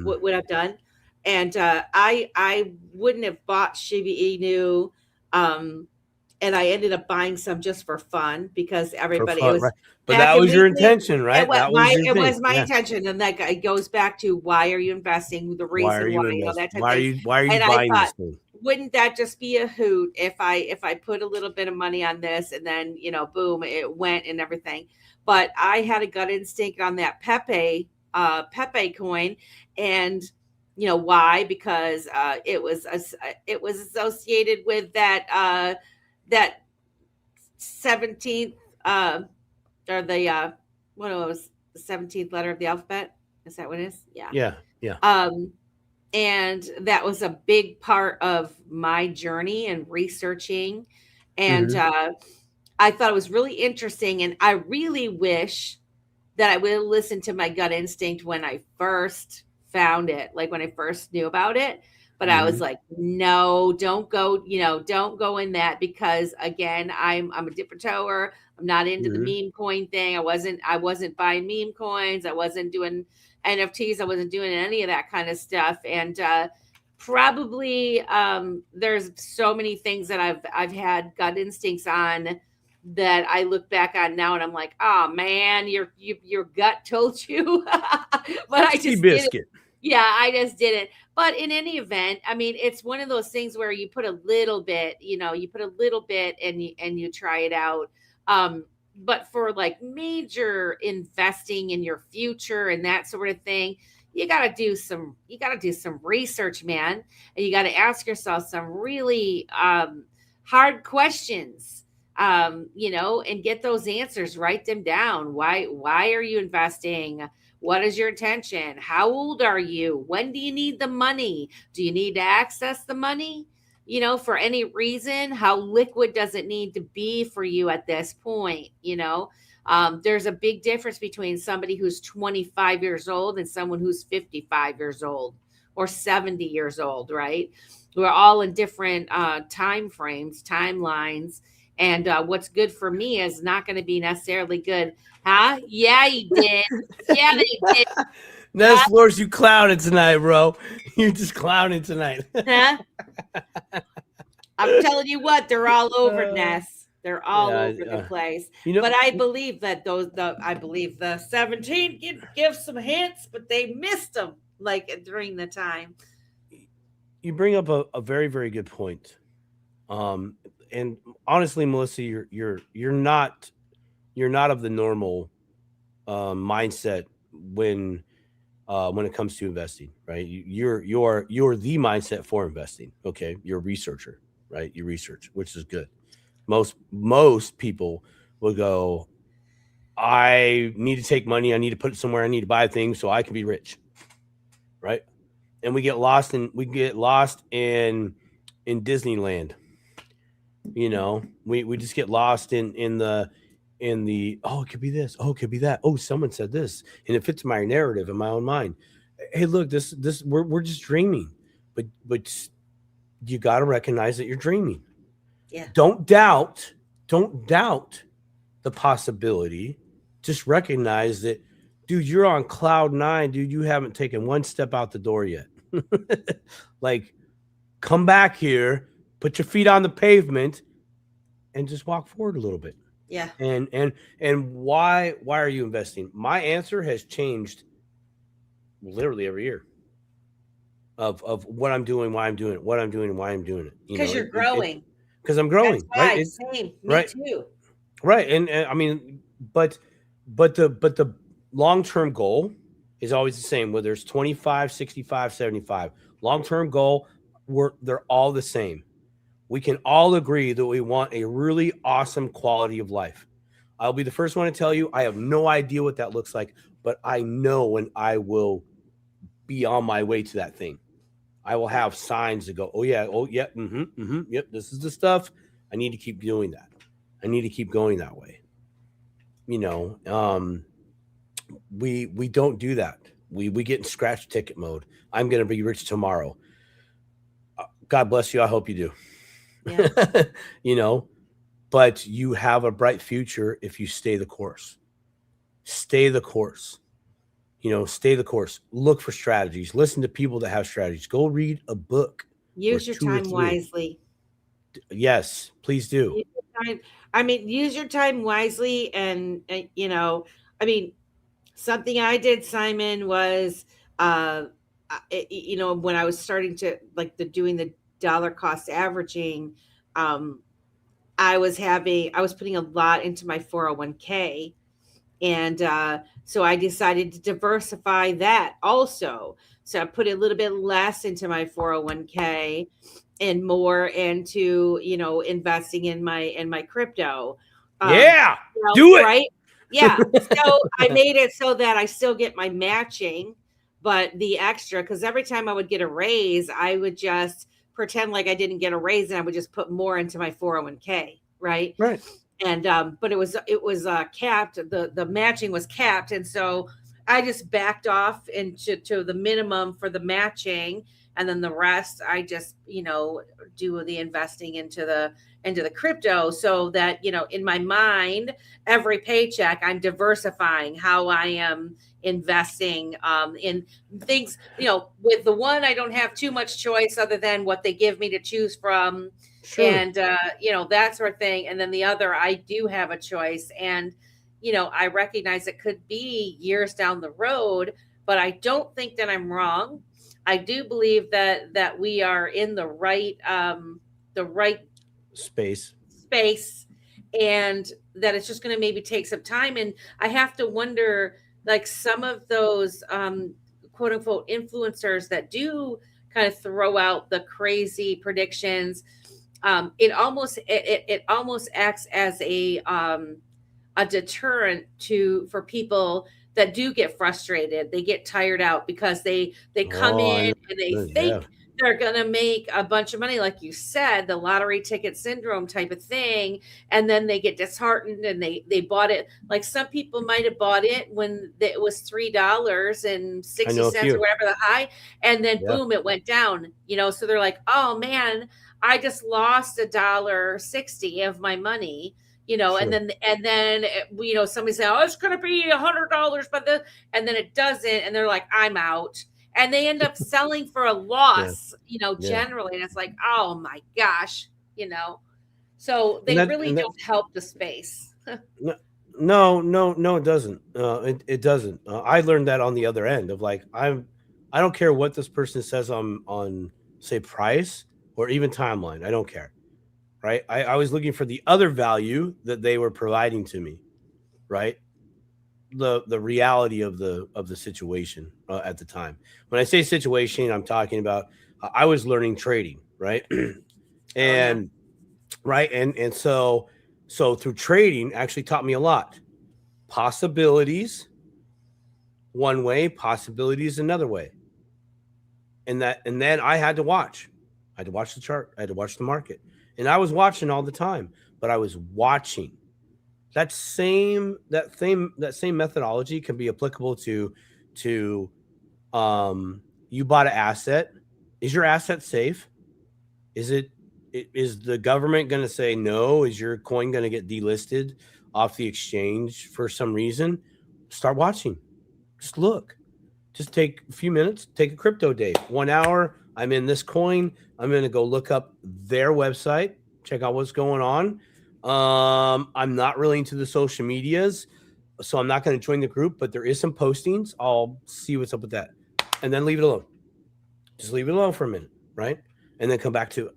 What I've done, and I wouldn't have bought Shiba Inu, and I ended up buying some just for fun because everybody fun, it was. Right. But that was your intention, right? It was my intention, and that goes back to why are you investing? The reason why, why are you buying this thing? wouldn't that just be a hoot if I put a little bit of money on this and then, boom, it went and everything. But I had a gut instinct on that Pepe coin. And why? Because it was associated with that 17th or the what was the 17th letter of the alphabet. Is that what it is? Yeah. And that was a big part of my journey and researching. And I thought it was really interesting. And I really wish that I would have listened to my gut instinct when I first found it, like when I first knew about it. But I was like, no, don't go in that, because again, I'm a dipper tower. I'm not into the meme coin thing. I wasn't buying meme coins. I wasn't doing NFTs. I wasn't doing any of that kind of stuff. And probably there's so many things that I've had gut instincts on that I look back on now and I'm like, oh man, your gut told you. But I just didn't. Yeah, I just didn't. But in any event, I mean, it's one of those things where you put a little bit, and you try it out. But for like major investing in your future and that sort of thing, you got to do some research, man. And you got to ask yourself some really hard questions, and get those answers, write them down. Why are you investing? What is your intention? How old are you? When do you need the money? Do you need to access the money, for any reason? How liquid does it need to be for you at this point? There's a big difference between somebody who's 25 years old and someone who's 55 years old or 70 years old, right? We're all in different time frames, timelines. And what's good for me is not going to be necessarily good. Huh? Yeah, you did. Yeah, they did. Ness Floors, you clowning tonight, bro. You're just clowning tonight. Huh? I'm telling you what, they're all over, Ness. They're all over the place. But I believe that the 17 give some hints, but they missed them like during the time. You bring up a very, very good point. And honestly, Melissa, you're not of the normal mindset when it comes to investing, right? You're the mindset for investing. Okay, you're a researcher, right? You research, which is good. Most people will go, I need to take money, I need to put it somewhere, I need to buy things so I can be rich, right? And we get lost in Disneyland. We just get lost in the oh, it could be this, oh, it could be that, oh, someone said this, and it fits my narrative in my own mind. Hey, look, this we're just dreaming, but you got to recognize that you're dreaming. Yeah. Don't doubt the possibility. Just recognize that, dude, you're on cloud 9, dude. You haven't taken one step out the door yet. Like, come back here, put your feet on the pavement, and just walk forward a little bit. Yeah. And why are you investing? My answer has changed literally every year of what I'm doing, why I'm doing it, what I'm doing, and why I'm doing it. Because you're growing. Because I'm growing. That's right. Same. Me too. Right. And I mean, but the long-term goal is always the same, whether it's 25, 65, 75. Long-term goal, they're all the same. We can all agree that we want a really awesome quality of life. I'll be the first one to tell you, I have no idea what that looks like, but I know when I will be on my way to that thing. I will have signs that go, oh yeah, yep, this is the stuff. I need to keep doing that. I need to keep going that way. We don't do that. We get in scratch ticket mode. I'm going to be rich tomorrow. God bless you. I hope you do. Yeah. But you have a bright future if you stay the course. Stay the course. Stay the course. Look for strategies. Listen to people that have strategies. Go read a book. Use your time wisely. Yes, please do. Use your time wisely. And, something I did, Simon, was, when I was starting to doing the dollar cost averaging, I was putting a lot into my 401k. And so I decided to diversify that also. So I put a little bit less into my 401k and more into, investing in my crypto. Yeah, do it. Right? Yeah. So I made it so that I still get my matching, but the extra, because every time I would get a raise, I would just pretend like I didn't get a raise and I would just put more into my 401k. Right. Right. And but it was capped. The matching was capped, and so I just backed off into to the minimum for the matching, and then the rest I just do the investing into the crypto, so that in my mind every paycheck I'm diversifying how I am investing in things. With the one I don't have too much choice other than what they give me to choose from. Sure. And that sort of thing. And then the other, I do have a choice, and I recognize it could be years down the road, but I don't think that I'm wrong. I do believe that we are in the right space, and that it's just going to maybe take some time. And I have to wonder, like, some of those quote unquote influencers that do kind of throw out the crazy predictions. It almost acts as a deterrent for people that do get frustrated. They get tired out because they come in and they think they're gonna make a bunch of money, like you said, the lottery ticket syndrome type of thing, and then they get disheartened and they bought it. Like, some people might have bought it when it was $3.60 or whatever the high, and then boom, it went down. So they're like, oh man, I just lost $1.60 of my money. Sure. and then somebody say, oh, it's going to be $100, but and then it doesn't, and they're like, I'm out, and they end up selling for a loss. Generally, and it's like, oh my gosh, so they really don't help the space. No, it doesn't. It doesn't. I learned that on the other end of, like, I don't care what this person says on say price or even timeline. I don't care. Right. I was looking for the other value that they were providing to me. Right. The reality of the situation at the time. When I say situation, I'm talking about I was learning trading. Right. And right. And so through trading actually taught me a lot. Possibilities one way, possibilities another way. And then I had to watch. I had to watch the chart. I had to watch the market. And I was watching all the time, but I was watching. That same methodology can be applicable to you bought an asset. Is your asset safe? Is the government going to say no? Is your coin going to get delisted off the exchange for some reason? Start watching. Just look. Just take a few minutes, take a crypto day, 1 hour. I'm in this coin. I'm going to go look up their website, check out what's going on. I'm not really into the social medias, so I'm not going to join the group, but there is some postings. I'll see what's up with that. And then leave it alone. Just leave it alone for a minute, right? And then come back to it.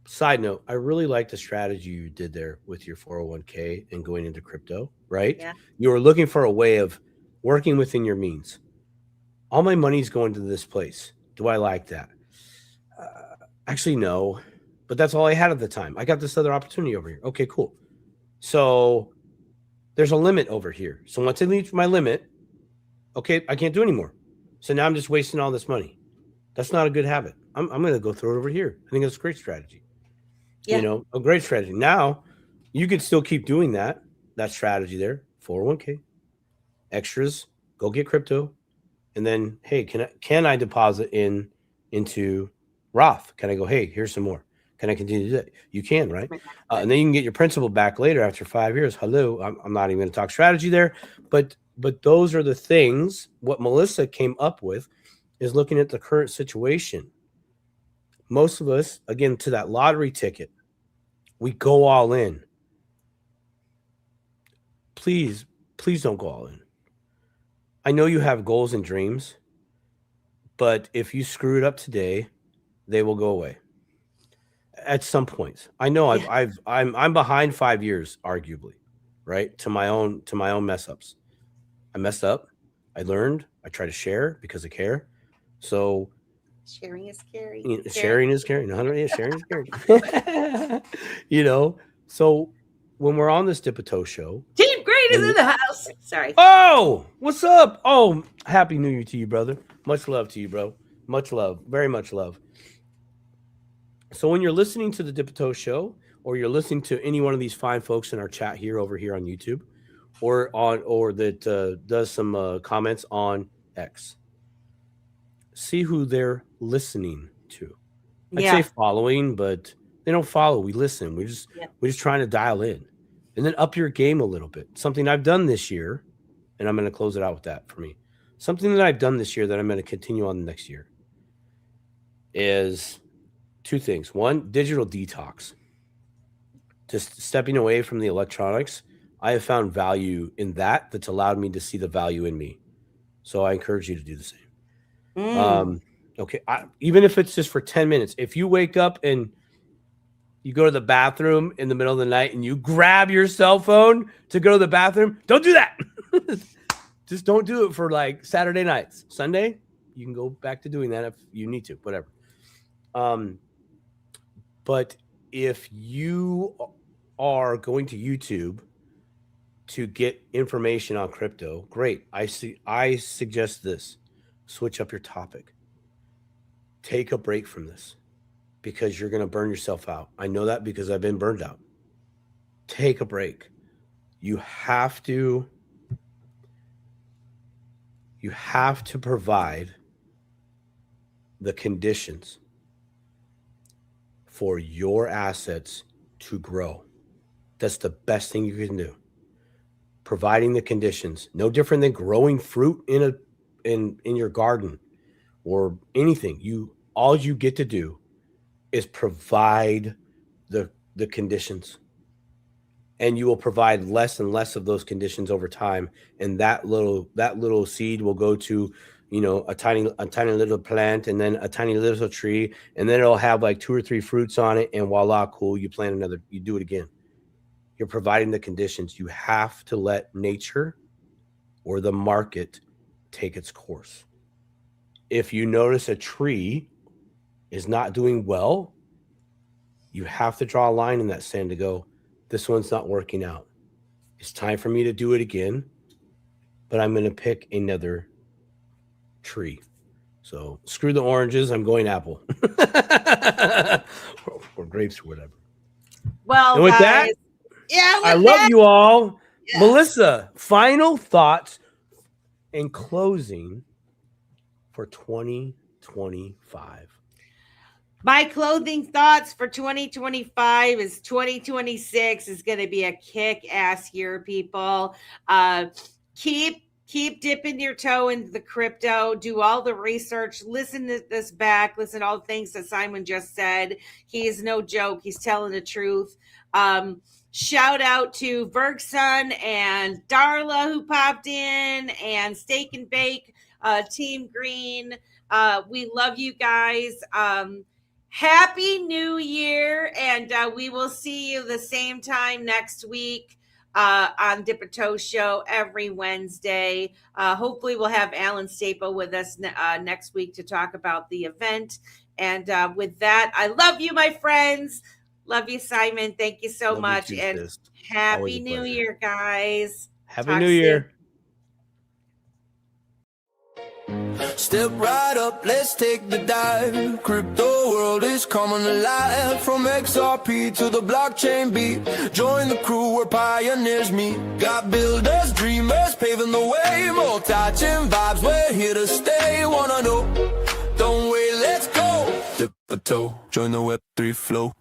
Side note, I really like the strategy you did there with your 401k and going into crypto, right? Yeah. You were looking for a way of working within your means. All my money's going to this place. Do I like that? Actually, no. But that's all I had at the time. I got this other opportunity over here. Okay, cool. So there's a limit over here. So once I reach my limit, okay, I can't do anymore. So now I'm just wasting all this money. That's not a good habit. I'm going to go throw it over here. I think that's a great strategy. Yeah. A great strategy. Now, you could still keep doing that strategy there. 401k, extras, go get crypto. And then, hey, can I deposit into Roth? Can I go, hey, here's some more? Can I continue to do that? You can, right? And then you can get your principal back later after 5 years. Hello, I'm not even going to talk strategy there, but those are the things. What Melissa came up with is looking at the current situation. Most of us, again, to that lottery ticket, we go all in. Please don't go all in. I know you have goals and dreams, but if you screw it up today, they will go away. at some points. I know I'm behind 5 years, arguably, right? To my own mess ups. I messed up. I learned. I try to share because I care. So Sharing is scary. Sharing is caring. 100, sharing is caring. You know, so when we're on this Dipito show, Team Great is in the house. Sorry. Oh, what's up? Oh, happy New Year to you, brother. Much love to you, bro. Much love. Very much love. So when you're listening to the Dipito show, or you're listening to any one of these fine folks in our chat here over here on YouTube, or that does some comments on X, see who they're listening to. I'd say following, but they don't follow. We listen. We're just trying to dial in, and then up your game a little bit. Something I've done this year, and I'm going to close it out with that for me. Something that I've done this year that I'm going to continue on the next year is 2 things. One, digital detox. Just stepping away from the electronics. I have found value in that that's allowed me to see the value in me. So I encourage you to do the same. Okay. Even if it's just for 10 minutes, if you wake up and you go to the bathroom in the middle of the night and you grab your cell phone to go to the bathroom, don't do that. Just don't do it for like Saturday nights. Sunday, you can go back to doing that if you need to, whatever. But if you are going to YouTube to get information on crypto, great. I suggest this. Switch up your topic. Take a break from this because you're going to burn yourself out. I know that because I've been burned out. Take a break. You have to provide the conditions for your assets to grow. That's the best thing you can do. Providing the conditions, no different than growing fruit in your garden or anything. All you get to do is provide the conditions, and you will provide less and less of those conditions over time. And that little seed will go to, a tiny little plant, and then a tiny little tree, and then it'll have like 2 or 3 fruits on it, and voila, cool. You plant another, you do it again. You're providing the conditions. You have to let nature or the market take its course. If you notice a tree is not doing well, you have to draw a line in that sand to go, this one's not working out. It's time for me to do it again, but I'm going to pick another tree. So screw the oranges. I'm going apple or grapes or whatever. Well, and with guys, that, I love you all. Yeah. Melissa, final thoughts in closing for 2025. My clothing thoughts for 2025 is 2026 is going to be a kick-ass year, people. Keep dipping your toe into the crypto. Do all the research. Listen to this back. Listen to all the things that Simon just said. He is no joke. He's telling the truth. Shout out to Bergson and Darla who popped in, and Steak and Bake, Team Green. We love you guys. Happy New Year, and we will see you the same time next week on Dipito Show every Wednesday. Hopefully we'll have Alan Staple with us next week to talk about the event. And with that, I love you, my friends. Love you, Simon. Thank you so much. And Happy New Year, guys. Happy New Year. Step right up, let's take the dive. Crypto world is coming alive. From XRP to the blockchain beat. Join the crew where pioneers meet. Got builders, dreamers paving the way. Multi-chain vibes, we're here to stay. Wanna know? Don't wait, let's go. Dip a toe, join the Web3 flow.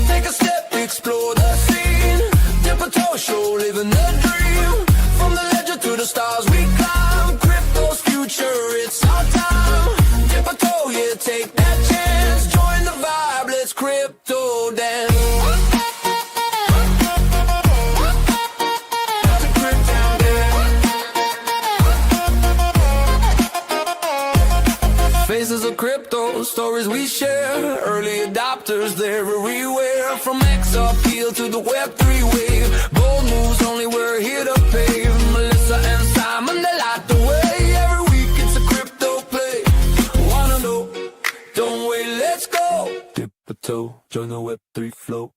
Take a step, explore the scene. Dip a toe show, living the dream. From the legend to the stars we climb. Crypto's future, it's our time. Dip a toe, yeah, take that chance. Join the vibe, let's crypto dance. Faces of crypto, stories we share. Early adopters. adopters, they're everywhere. From XRP to the Web3 wave. Bold moves only, we're here to pave. Melissa and Simon, they light the way. Every week it's a crypto play. Wanna know? Don't wait, let's go. Dip a toe, join the Web3 flow.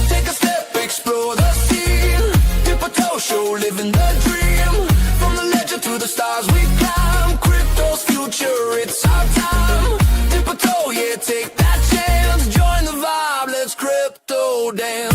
Take a step, explore the scene. Dip a toe, show, living the dream. From the ledger to the stars we climb. Crypto's future, it's our time. Dip a toe, yeah, take that chance. Join the vibe, let's crypto dance.